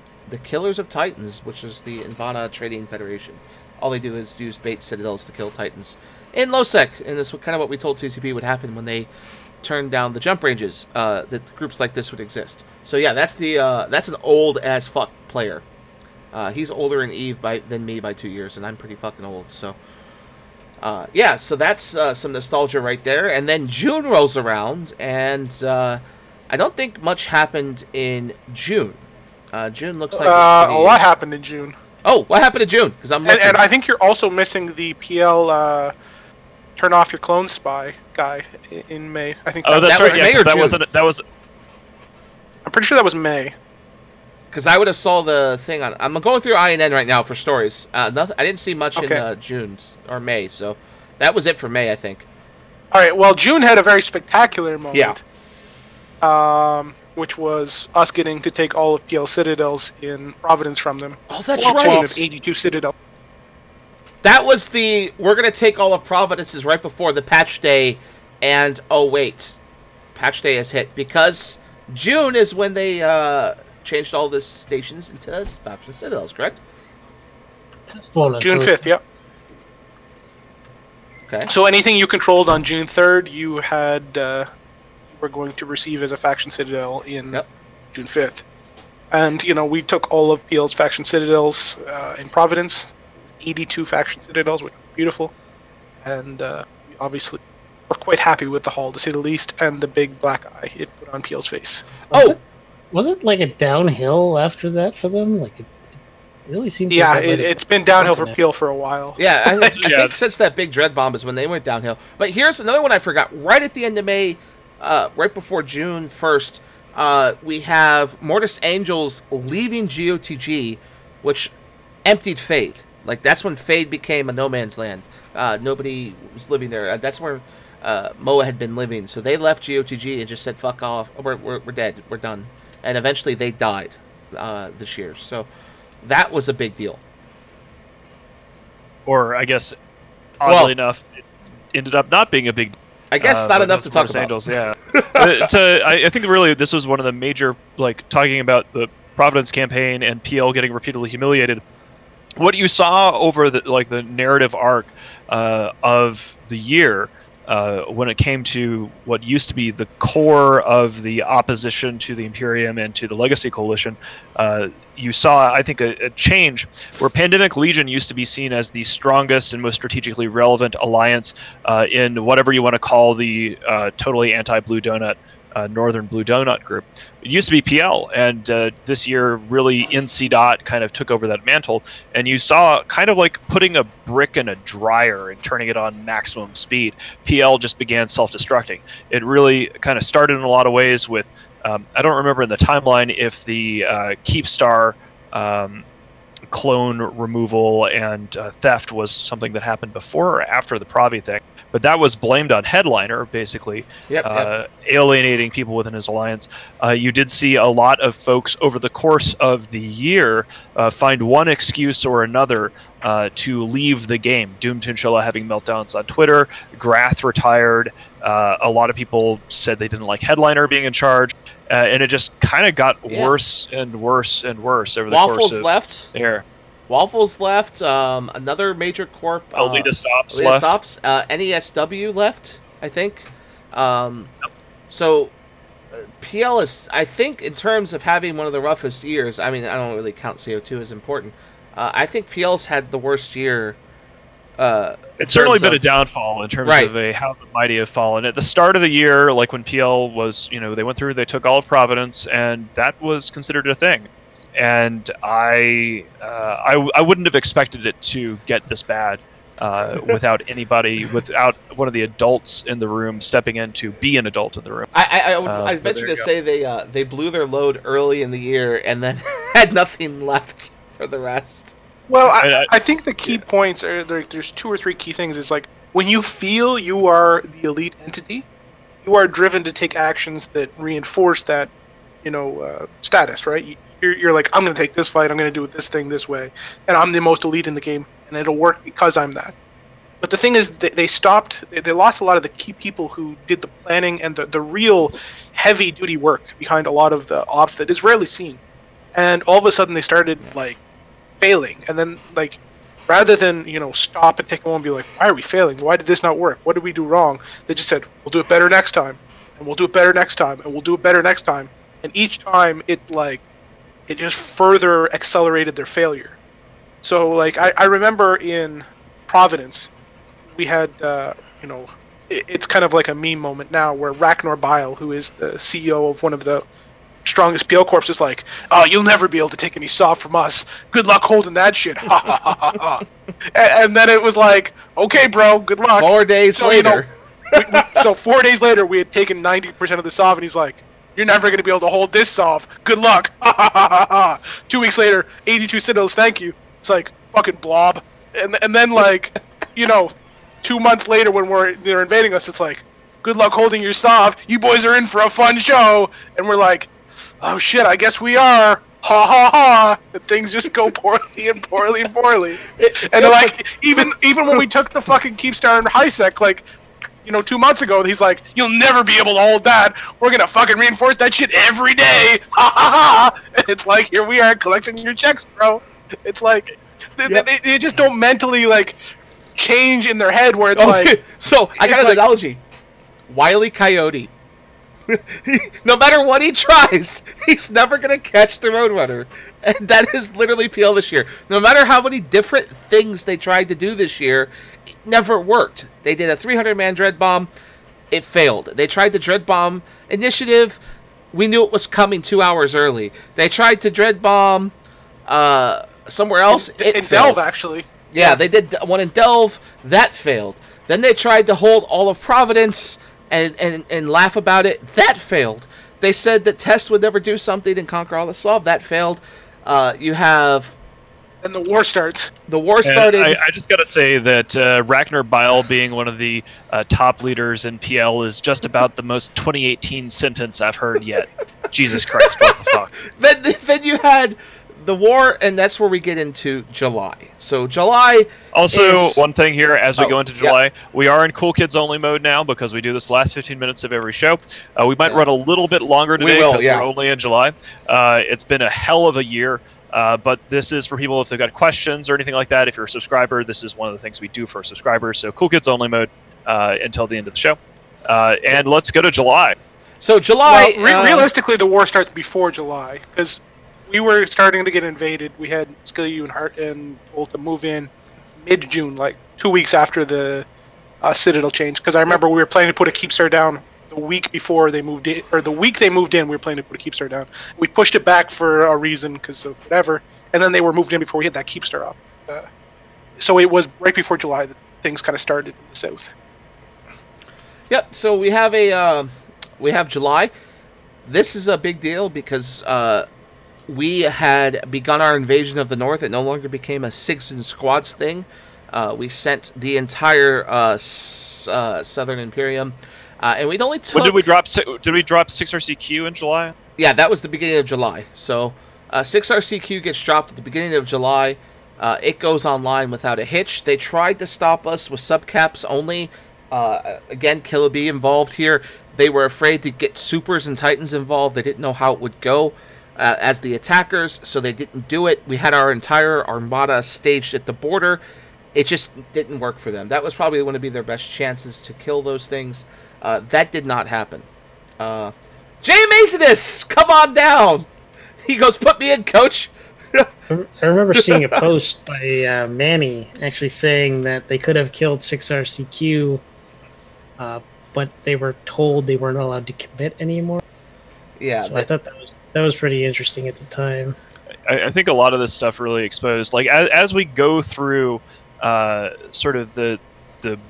Killers of Titans, which is the Invana Trading Federation. All they do is use bait citadels to kill Titans in Losec, and this is kind of what we told CCP would happen when they turned down the jump ranges. That groups like this would exist. So yeah, that's an old as fuck player. He's older in Eve than me by 2 years, and I'm pretty fucking old. So yeah, so that's some nostalgia right there. And then June rolls around, and I don't think much happened in June. June looks like a lot happened in June. Oh, what happened in June? Because I'm looking. And I think you're also missing the PL turn off your clone spy guy in May. I think that was May or June? That was. I'm pretty sure that was May. Because I would have saw the thing on. I'm going through INN right now for stories. Nothing. I didn't see much in June or May, so that was it for May, I think. All right. Well, June had a very spectacular moment. Yeah. Which was us getting to take all of PL Citadels in Providence from them. Oh, that's right. Of 82 Citadels. That was we're going to take all of Providence's right before the patch day, and oh wait, patch day has hit, because June is when they changed all the stations into faction Citadels, correct? June 5th, yep. Okay. So anything you controlled on June 3rd, you had... we're going to receive as a faction citadel in June 5th. And, we took all of PL's faction citadels in Providence, 82 faction citadels, which was beautiful. And we obviously were quite happy with the haul, to say the least, and the big black eye it put on PL's face. Was it like a downhill after that for them? Like, it really seems like it's been downhill for PL for a while. Yeah, I think since that big dread bomb is when they went downhill. But here's another one I forgot. Right at the end of May, right before June 1st, we have Mortis Angels leaving GOTG, which emptied Fade. Like, that's when Fade became a no man's land. Nobody was living there. That's where Moa had been living. So they left GOTG and just said, fuck off. We're dead. We're done. And eventually they died this year. So that was a big deal. Or, I guess, oddly enough, it ended up not being a big deal. I guess not enough to talk about. Angels, yeah. I think really this was one of the major, talking about the Providence campaign and PL getting repeatedly humiliated. What you saw over the narrative arc of the year when it came to what used to be the core of the opposition to the Imperium and to the Legacy Coalition, you saw, I think, a change where Pandemic Legion used to be seen as the strongest and most strategically relevant alliance in whatever you want to call the totally anti-Blue Donut Northern Blue Donut group. It used to be PL, and this year really NC. Kind of took over that mantle, and you saw kind of like putting a brick in a dryer and turning it on maximum speed. PL just began self-destructing. It really kind of started in a lot of ways with, I don't remember in the timeline if the keepstar clone removal and theft was something that happened before or after the Provi thing. But that was blamed on Headliner, basically, alienating people within his alliance. You did see a lot of folks over the course of the year find one excuse or another to leave the game. Doom Chinchilla having meltdowns on Twitter, Grath retired, a lot of people said they didn't like Headliner being in charge, and it just kind of got worse and worse and worse over the course of left. There. Waffles left. Another major corp. Alita Stops Alita Stops. NESW left, I think. So PL is, I think, in terms of having one of the roughest years. I mean, I don't really count CO2 as important. I think PL's had the worst year. It's certainly been a downfall in terms of how the mighty have fallen. At the start of the year, like when PL was, they went through, they took all of Providence, and that was considered a thing. and I wouldn't have expected it to get this bad without one of the adults in the room stepping in to be an adult in the room. I venture to say they blew their load early in the year and then had nothing left for the rest. Well, I think the key points are there's 2 or 3 key things. It's like when you feel you are the elite entity, you are driven to take actions that reinforce that, status, right? You're like, I'm going to take this fight, I'm going to do this thing this way, and I'm the most elite in the game, and it'll work because I'm that. But the thing is, they lost a lot of the key people who did the planning and the real heavy-duty work behind a lot of the ops that is rarely seen. And all of a sudden, they started, failing. And then, rather than, stop and take a moment and be like, why are we failing? Why did this not work? What did we do wrong? They just said, we'll do it better next time. And we'll do it better next time. And we'll do it better next time. And each time, it just further accelerated their failure. So, I remember in Providence, we had, it's kind of like a meme moment now where Ragnar Bile, who is the CEO of one of the strongest PL Corps, is like, oh, you'll never be able to take any soft from us. Good luck holding that shit. Ha ha ha ha ha. And then it was like, okay, bro, good luck. 4 days later. So 4 days later, we had taken 90% of the SOV, and he's like, you're never going to be able to hold this SOV. Good luck. Ha ha ha ha ha. 2 weeks later, 82 Citadels, thank you. It's like, fucking blob. And then 2 months later when they're invading us, it's like, good luck holding your SOV. You boys are in for a fun show. And we're like, oh shit, I guess we are. Ha ha ha. And things just go poorly and poorly and poorly. And even when we took the fucking Keepstar and Highsec, 2 months ago, he's like, you'll never be able to hold that. We're going to fucking reinforce that shit every day. Ha ha ha. And it's like, here we are collecting your checks, bro. It's like, they just don't mentally, change in their head where it's So, I got an analogy. Wile E. Coyote. No matter what he tries, he's never going to catch the Roadrunner. And that is literally PL this year. No matter how many different things they tried to do this year, it never worked. They did a 300-man Dread Bomb. It failed. They tried the Dread Bomb initiative. We knew it was coming 2 hours early. They tried to Dread Bomb somewhere else. In Delve, actually. Yeah, they did one in Delve. That failed. Then they tried to hold all of Providence and laugh about it. That failed. They said that Test would never do something and conquer all the SOV. That failed. You have... And the war starts. The war started. I just got to say that Ragnar Bile being one of the top leaders in PL is just about the most 2018 sentence I've heard yet. Jesus Christ, what the fuck? Then you had the war, and that's where we get into July. So July one thing here, as we go into July, we are in Cool Kids Only mode now because we do this last 15 minutes of every show. We might run a little bit longer today because we're only in July. It's been a hell of a year. But this is for people if they've got questions or anything like that. If you're a subscriber, this is one of the things we do for subscribers. So Cool Kids Only mode until the end of the show. And let's go to July. So July... Well, realistically, the war starts before July, because we were starting to get invaded. We had Skilly and Hart and Volta move in mid-June, 2 weeks after the Citadel change. Because I remember we were planning to put a Keepstar down the week before they moved in, or the week they moved in, we were planning to put a Keepstar down. We pushed it back for a reason, because of whatever, and then they were moved in before we hit that Keepstar up. So it was right before July that things kind of started in the south. Yep. So we have July. This is a big deal because we had begun our invasion of the North. It no longer became a Sigs and Squads thing. We sent the entire Southern Imperium. And we'd only took... When did we drop 6RCQ in July? Yeah, that was the beginning of July. So 6RCQ gets dropped at the beginning of July. It goes online without a hitch. They tried to stop us with subcaps only. Again, Killer B involved here. They were afraid to get Supers and Titans involved. They didn't know how it would go as the attackers, so they didn't do it. We had our entire armada staged at the border. It just didn't work for them. That was probably going to be their best chances to kill those things. That did not happen. Jay Amazonus, come on down. He goes, put me in, coach. I remember seeing a post by Manny actually saying that they could have killed 6RCQ, but they were told they weren't allowed to commit anymore. Yeah, so I thought that was pretty interesting at the time. I think a lot of this stuff really exposed, like as we go through sort of the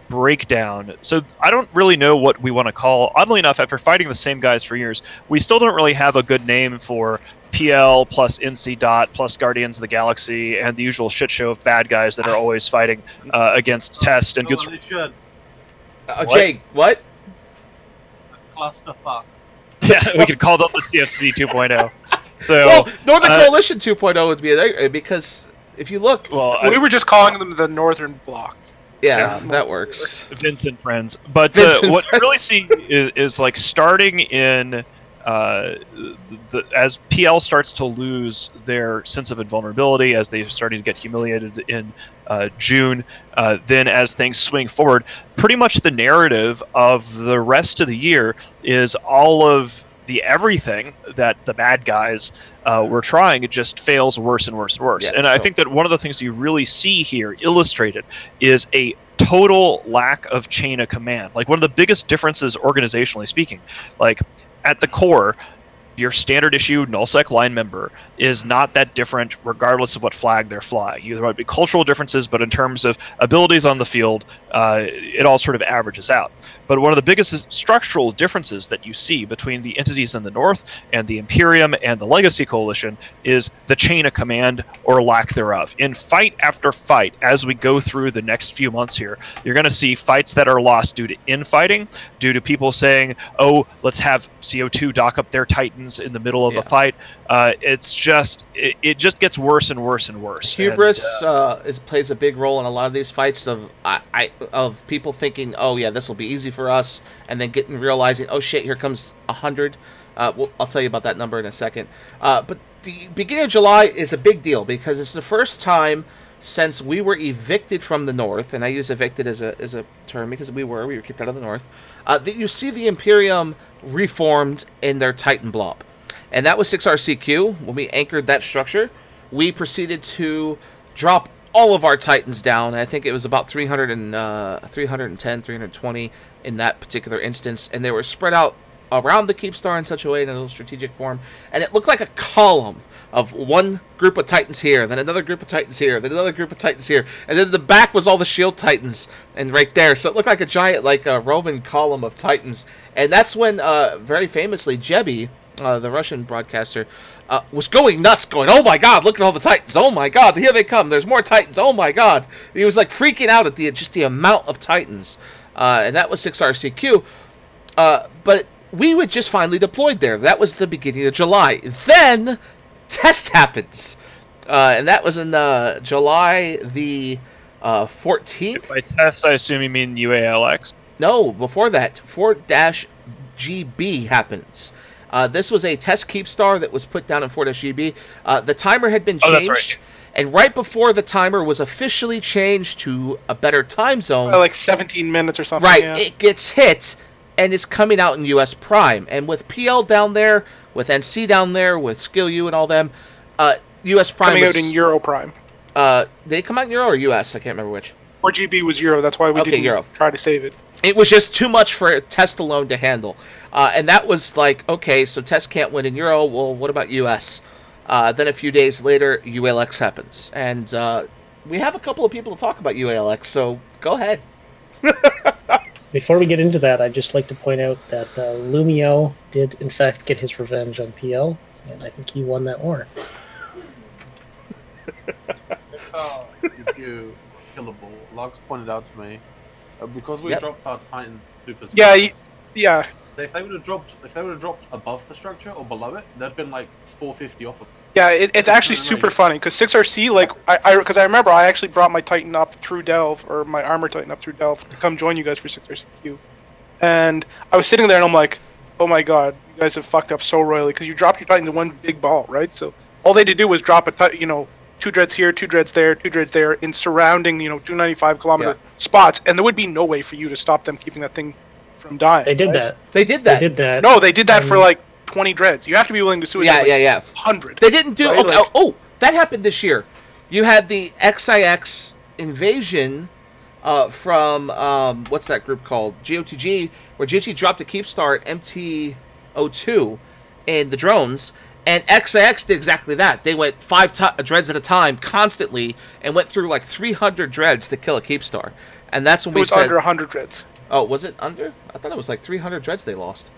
breakdown. So I don't really know what we want to call. Oddly enough, after fighting the same guys for years, we still don't really have a good name for PL plus NC Dot plus Guardians of the Galaxy and the usual shit show of bad guys that are always fighting against Test and good. Should. Jake, what? Clusterfuck. Yeah, we could call them the CFC 2.0. So well, Northern Coalition 2.0 would be because if you look, we were just calling them the Northern Bloc. Yeah, that works. Vincent friends, but Vincent what friends. you really see is like starting in as PL starts to lose their sense of invulnerability, as they're starting to get humiliated in June, then as things swing forward, pretty much the narrative of the rest of the year is all of the everything that the bad guys were trying, it just fails worse and worse and worse. Yeah, and I think that one of the things you really see here illustrated is a total lack of chain of command. Like one of the biggest differences organizationally speaking, like at the core, your standard issue nullsec line member is not that different regardless of what flag they're flying. There might be cultural differences, but in terms of abilities on the field, it all sort of averages out. But one of the biggest structural differences that you see between the entities in the North and the Imperium and the Legacy Coalition is the chain of command or lack thereof. In fight after fight, as we go through the next few months here, you're going to see fights that are lost due to infighting, due to people saying, oh, let's have CO2 dock up their Titans in the middle of a fight. It's just it just gets worse and worse and worse. Hubris plays a big role in a lot of these fights of people thinking, oh yeah, this will be easy for us, and then realizing, oh shit, here comes 100. I'll tell you about that number in a second. But the beginning of July is a big deal because it's the first time since we were evicted from the North, and I use evicted as a term because we were kicked out of the North, that you see the Imperium reformed in their Titan blob. And that was 6RCQ. When we anchored that structure, we proceeded to drop all of our Titans down. And I think it was about 310, 320 in that particular instance. And they were spread out around the keepstar in such a way, in a little strategic form. And it looked like a column of one group of Titans here, then another group of Titans here, then another group of Titans here. And then the back was all the shield Titans and right there. So it looked like a giant, like a Roman column of Titans. And that's when, very famously, Jebi, the Russian broadcaster, was going nuts, going, oh my god, look at all the Titans, oh my god, here they come, there's more Titans, oh my god. He was like freaking out at the amount of Titans. And that was 6RCQ. But we were just finally deployed there. That was the beginning of July. Then, Test happens. And that was in July the 14th. By Test, I assume you mean UALX? No, before that, 4-GB happens. This was a test keepstar that was put down in 4-GB. The timer had been changed, that's right. And right before the timer was officially changed to a better time zone, like 17 minutes or something. right, yeah. it gets hit, and it's coming out in US Prime. And with PL down there, with NC down there, with Skill U and all them, US Prime coming was, out in Euro Prime. did it come out in Euro or US? I can't remember which. 4GB was Euro. That's why we didn't Euro. try to save it. It was just too much for Test alone to handle. And that was like, okay, so Test can't win in Euro. Well, what about US? Then a few days later, UALX happens. And we have a couple of people to talk about UALX, so go ahead. Before we get into that, I'd just like to point out that Lumio did, in fact, get his revenge on PL, and I think he won that war. If you killable, Logs pointed out to me, because we dropped our Titan super Yeah, speeds, yeah. if they would have dropped above the structure or below it, they'd been like 450 off of it. Yeah, it's actually super funny, because 6RC, like, because I remember I actually brought my Titan up through Delve, or my Armor Titan up through Delve, to come join you guys for 6RCQ. And I was sitting there and I'm like, oh my god, you guys have fucked up so royally, because you dropped your Titan to one big ball, right? So all they had to do was drop two dreads here, two dreads there, two dreads there, in surrounding, 295 kilometer spots, and there would be no way for you to stop them keeping that thing from dying. They did right? that. They did that. They did that. No, they did that for like 20 dreads. You have to be willing to suicide. Yeah. 100. They didn't do. Right? Okay, that happened this year. You had the XIX invasion from what's that group called? GOTG, where GOTG dropped a keepstar at MT02 and the drones, And XIX did exactly that. They went 5 dreads at a time, constantly, and went through like 300 dreads to kill a keepstar. And that's when we said... It was under 100 dreads. Oh, was it under? I thought it was like 300 dreads they lost.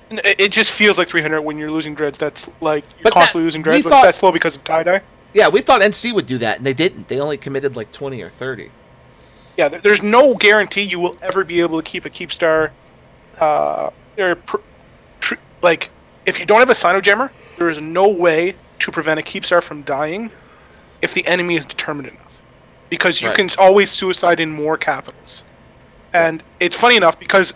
It just feels like 300 when you're losing dreads. That's like, you're constantly losing dreads, but thought, that's slow because of tie-dye. Yeah, we thought NC would do that, and they didn't. They only committed like 20 or 30. Yeah, there's no guarantee you will ever be able to keep a keepstar. Like, if you don't have a Sinojammer, there is no way to prevent a keepstar from dying if the enemy is determined enough. Because you can always suicide in more capitals. And it's funny enough because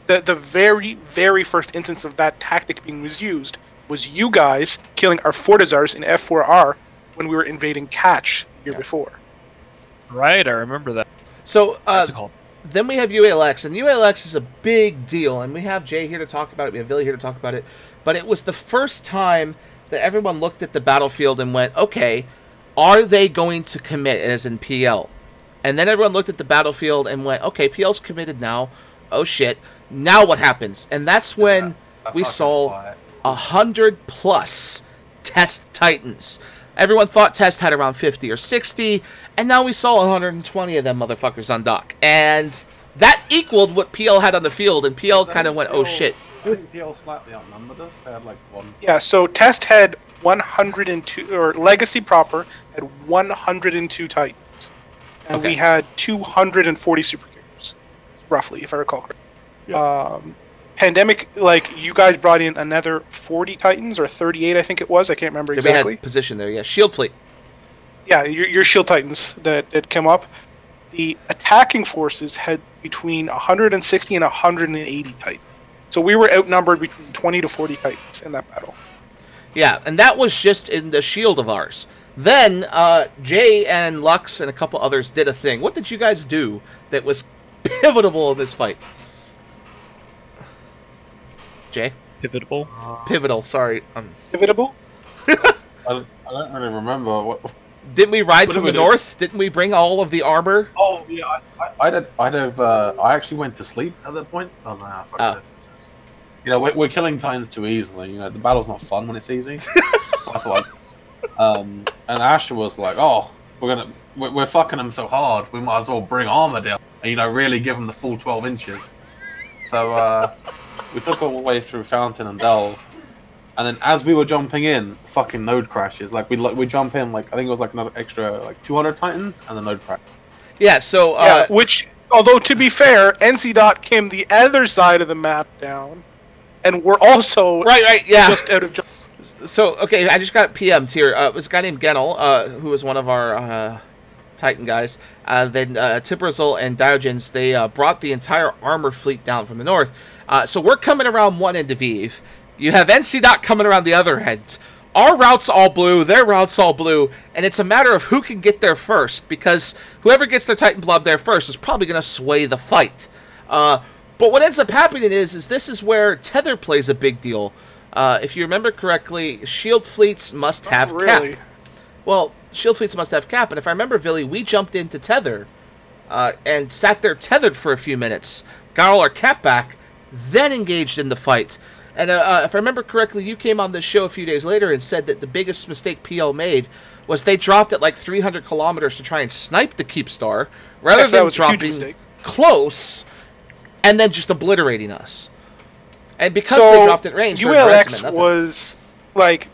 the very, very first instance of that tactic being used was you guys killing our Fortizars in F4R when we were invading Catch the year before. Right, I remember that. So, then we have UALX, and UALX is a big deal, and we have Jay here to talk about it, we have Billy here to talk about it, but it was the first time that everyone looked at the battlefield and went, okay, are they going to commit, as in PL? And then everyone looked at the battlefield and went, okay, PL's committed now, oh shit, now what happens? And that's when we saw 100+ Test Titans. Everyone thought Test had around 50 or 60, and now we saw 120 of them motherfuckers on dock. And that equaled what PL had on the field, and PL kind of went, oh shit. I think PL slightly outnumbered us. They had like 1. Yeah, so Test had 102, or Legacy proper had 102 Titans. And we had 240 super carriers, roughly, if I recall correctly. Yeah. Pandemic, like, you guys brought in another 40 Titans, or 38, I think it was. I can't remember exactly. We had position there, yeah. Shield Fleet. Yeah, your Shield Titans that came up. The attacking forces had between 160 and 180 Titans. So we were outnumbered between 20 to 40 Titans in that battle. Yeah, and that was just in the shield of ours. Then, Jay and Lux and a couple others did a thing. What did you guys do that was pivotal in this fight? Jay? Pivotal? Pivotal, sorry. Pivotable? I don't really remember. What didn't we ride from the north? Didn't we bring all of the armor? Oh, yeah. I actually went to sleep at that point. So I was like, fuck this. You know, we're killing Titans too easily. You know, the battle's not fun when it's easy. So I thought, and Asher was like, oh, we're fucking them so hard, we might as well bring armor down. And, you know, really give them the full 12 inches. So, we took all the way through Fountain and Delve, and then as we were jumping in, fucking node crashes. Like we jump in, like I think it was like another extra like 200 Titans, and the node crash. Yeah. So which, although to be fair, NC Dot came the other side of the map down, and we're also just out of. So okay, I just got PM'd here. It was a guy named Genel, who was one of our Titan guys. Then Tiprazol and Diogens, they brought the entire armor fleet down from the north. So we're coming around one end of Eve. You have NC Dot coming around the other end. Our route's all blue, their route's all blue, and it's a matter of who can get there first, because whoever gets their Titan Blob there first is probably going to sway the fight. But what ends up happening is this is where tether plays a big deal. If you remember correctly, shield fleets must have cap. Well, shield fleets must have cap, and if I remember, Billy, we jumped into tether and sat there tethered for a few minutes, got all our cap back, then engaged in the fight. And if I remember correctly, you came on this show a few days later and said that the biggest mistake PL made was they dropped at like 300 kilometers to try and snipe the Keepstar, rather than dropping close and then just obliterating us. And because they dropped at range, UALX was like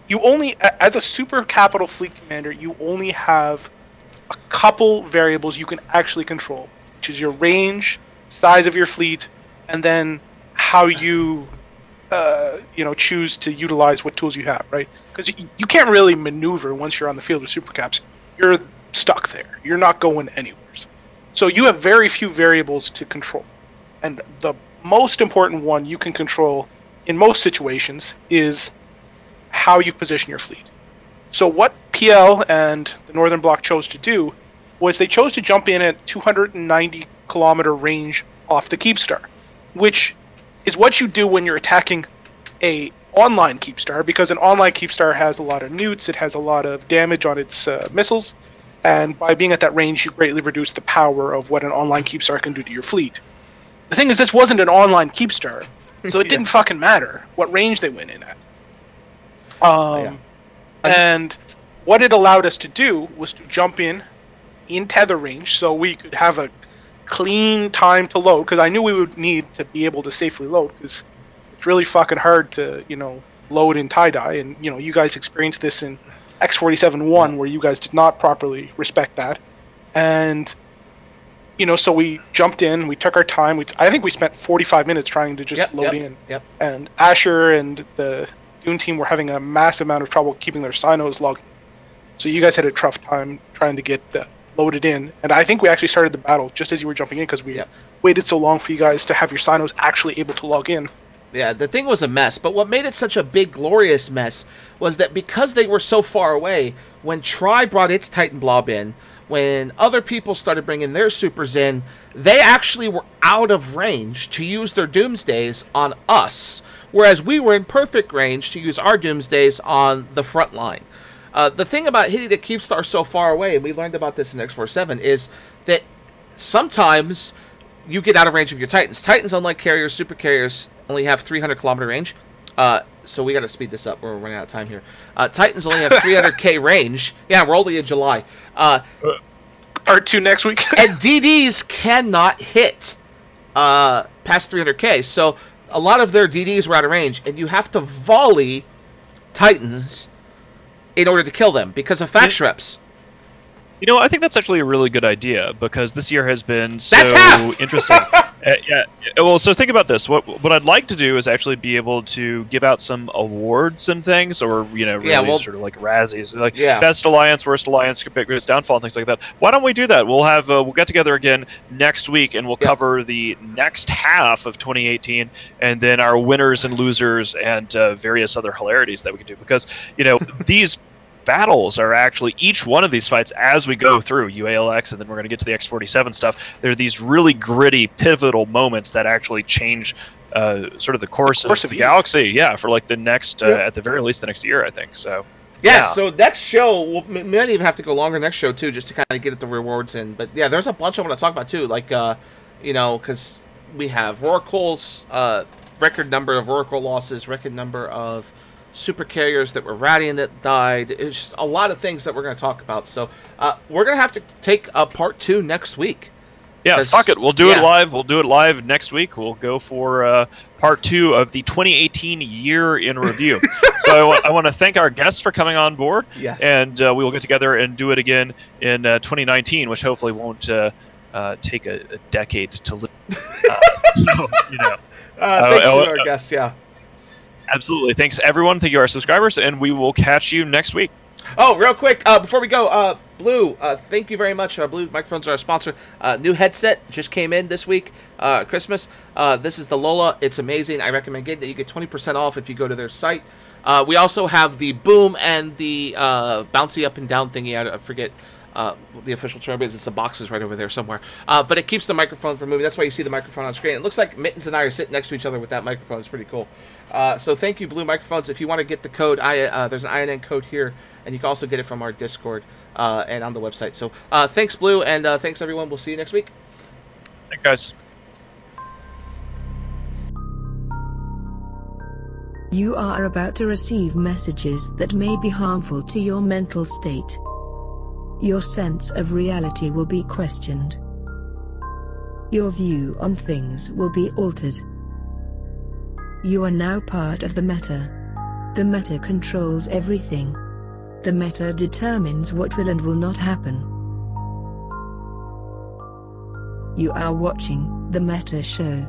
you only, as a super capital fleet commander, you only have a couple variables you can actually control, which is your range, size of your fleet, and then how you choose to utilize what tools you have, right? Because you can't really maneuver once you're on the field with supercaps. You're stuck there. You're not going anywhere. So you have very few variables to control. And the most important one you can control in most situations is how you position your fleet. So what PL and the Northern Bloc chose to do was they chose to jump in at 290 kilometer range off the Keepstar, which is what you do when you're attacking a online Keepstar, because an online Keepstar has a lot of newts, it has a lot of damage on its missiles, and by being at that range, you greatly reduce the power of what an online Keepstar can do to your fleet. The thing is, this wasn't an online Keepstar, so it didn't fucking matter what range they went in at. And what it allowed us to do was to jump in tether range, so we could have a clean time to load, because I knew we would need to be able to safely load, because it's really fucking hard to, load in tie-dye, and, you guys experienced this in X47-1, where you guys did not properly respect that. And, so we jumped in, we took our time, I think we spent 45 minutes trying to just load in. And Asher and the Goon team were having a massive amount of trouble keeping their sinos logged. So you guys had a tough time trying to get loaded in, and I think we actually started the battle just as you were jumping in, because we waited so long for you guys to have your sinos actually able to log in. Yeah, the thing was a mess, but what made it such a big, glorious mess was that because they were so far away, when Tri brought its Titan Blob in, when other people started bringing their supers in, they actually were out of range to use their Doomsdays on us, whereas we were in perfect range to use our Doomsdays on the front line. The thing about hitting the keepstar so far away, and we learned about this in X47, is that sometimes you get out of range of your Titans. Titans, unlike carriers, super carriers, only have 300-kilometer range. So we got to speed this up. We're running out of time here. Titans only have 300K range. Yeah, we're only in July. Part 2 next week. And DDs cannot hit past 300K. So a lot of their DDs were out of range, and you have to volley Titans in order to kill them because of fact reps. I think that's actually a really good idea, because this year has been so interesting. Well, so think about this. What I'd like to do is actually be able to give out some awards and things, or really sort of like Razzies, like best alliance, worst alliance, biggest downfall, and things like that. Why don't we do that? We'll have we'll get together again next week, and we'll cover the next half of 2018, and then our winners and losers and various other hilarities that we can do, because these battles are actually, each one of these fights as we go through UALX, and then we're going to get to the X47 stuff, there are these really gritty, pivotal moments that actually change sort of the course of the galaxy, for like the next, at the very least, the next year, I think. So so next show, we might even have to go longer next show, too, just to kind of get at the rewards in. But, there's a bunch I want to talk about, too, like, because we have Rorqual's record number of Rorqual losses, record number of super carriers that were Radiant that died. It's just a lot of things that we're going to talk about. So we're going to have to take a part 2 next week. Yeah, fuck it. We'll do it live. We'll do it live next week. We'll go for part 2 of the 2018 year in review. So I want to thank our guests for coming on board. Yes. And we will get together and do it again in 2019, which hopefully won't take a decade to live. Thanks to our guests, Absolutely. Thanks, everyone. Thank you, our subscribers, and we will catch you next week. Oh, real quick, before we go, Blue, thank you very much. Blue Microphones are our sponsor. New headset just came in this week, Christmas. This is the Lola. It's amazing. I recommend getting it. You get 20% off if you go to their site. We also have the Boom and the bouncy up and down thingy. I forget the official term is. It's the boxes right over there somewhere. But it keeps the microphone from moving. That's why you see the microphone on screen. It looks like Mittens and I are sitting next to each other with that microphone. It's pretty cool. So thank you, Blue Microphones. If you want to get the code, there's an INN code here, and you can also get it from our Discord and on the website. So thanks, Blue, and thanks, everyone. We'll see you next week. Thanks, guys. You are about to receive messages that may be harmful to your mental state. Your sense of reality will be questioned. Your view on things will be altered. You are now part of the meta. The meta controls everything. The meta determines what will and will not happen. You are watching The Meta Show.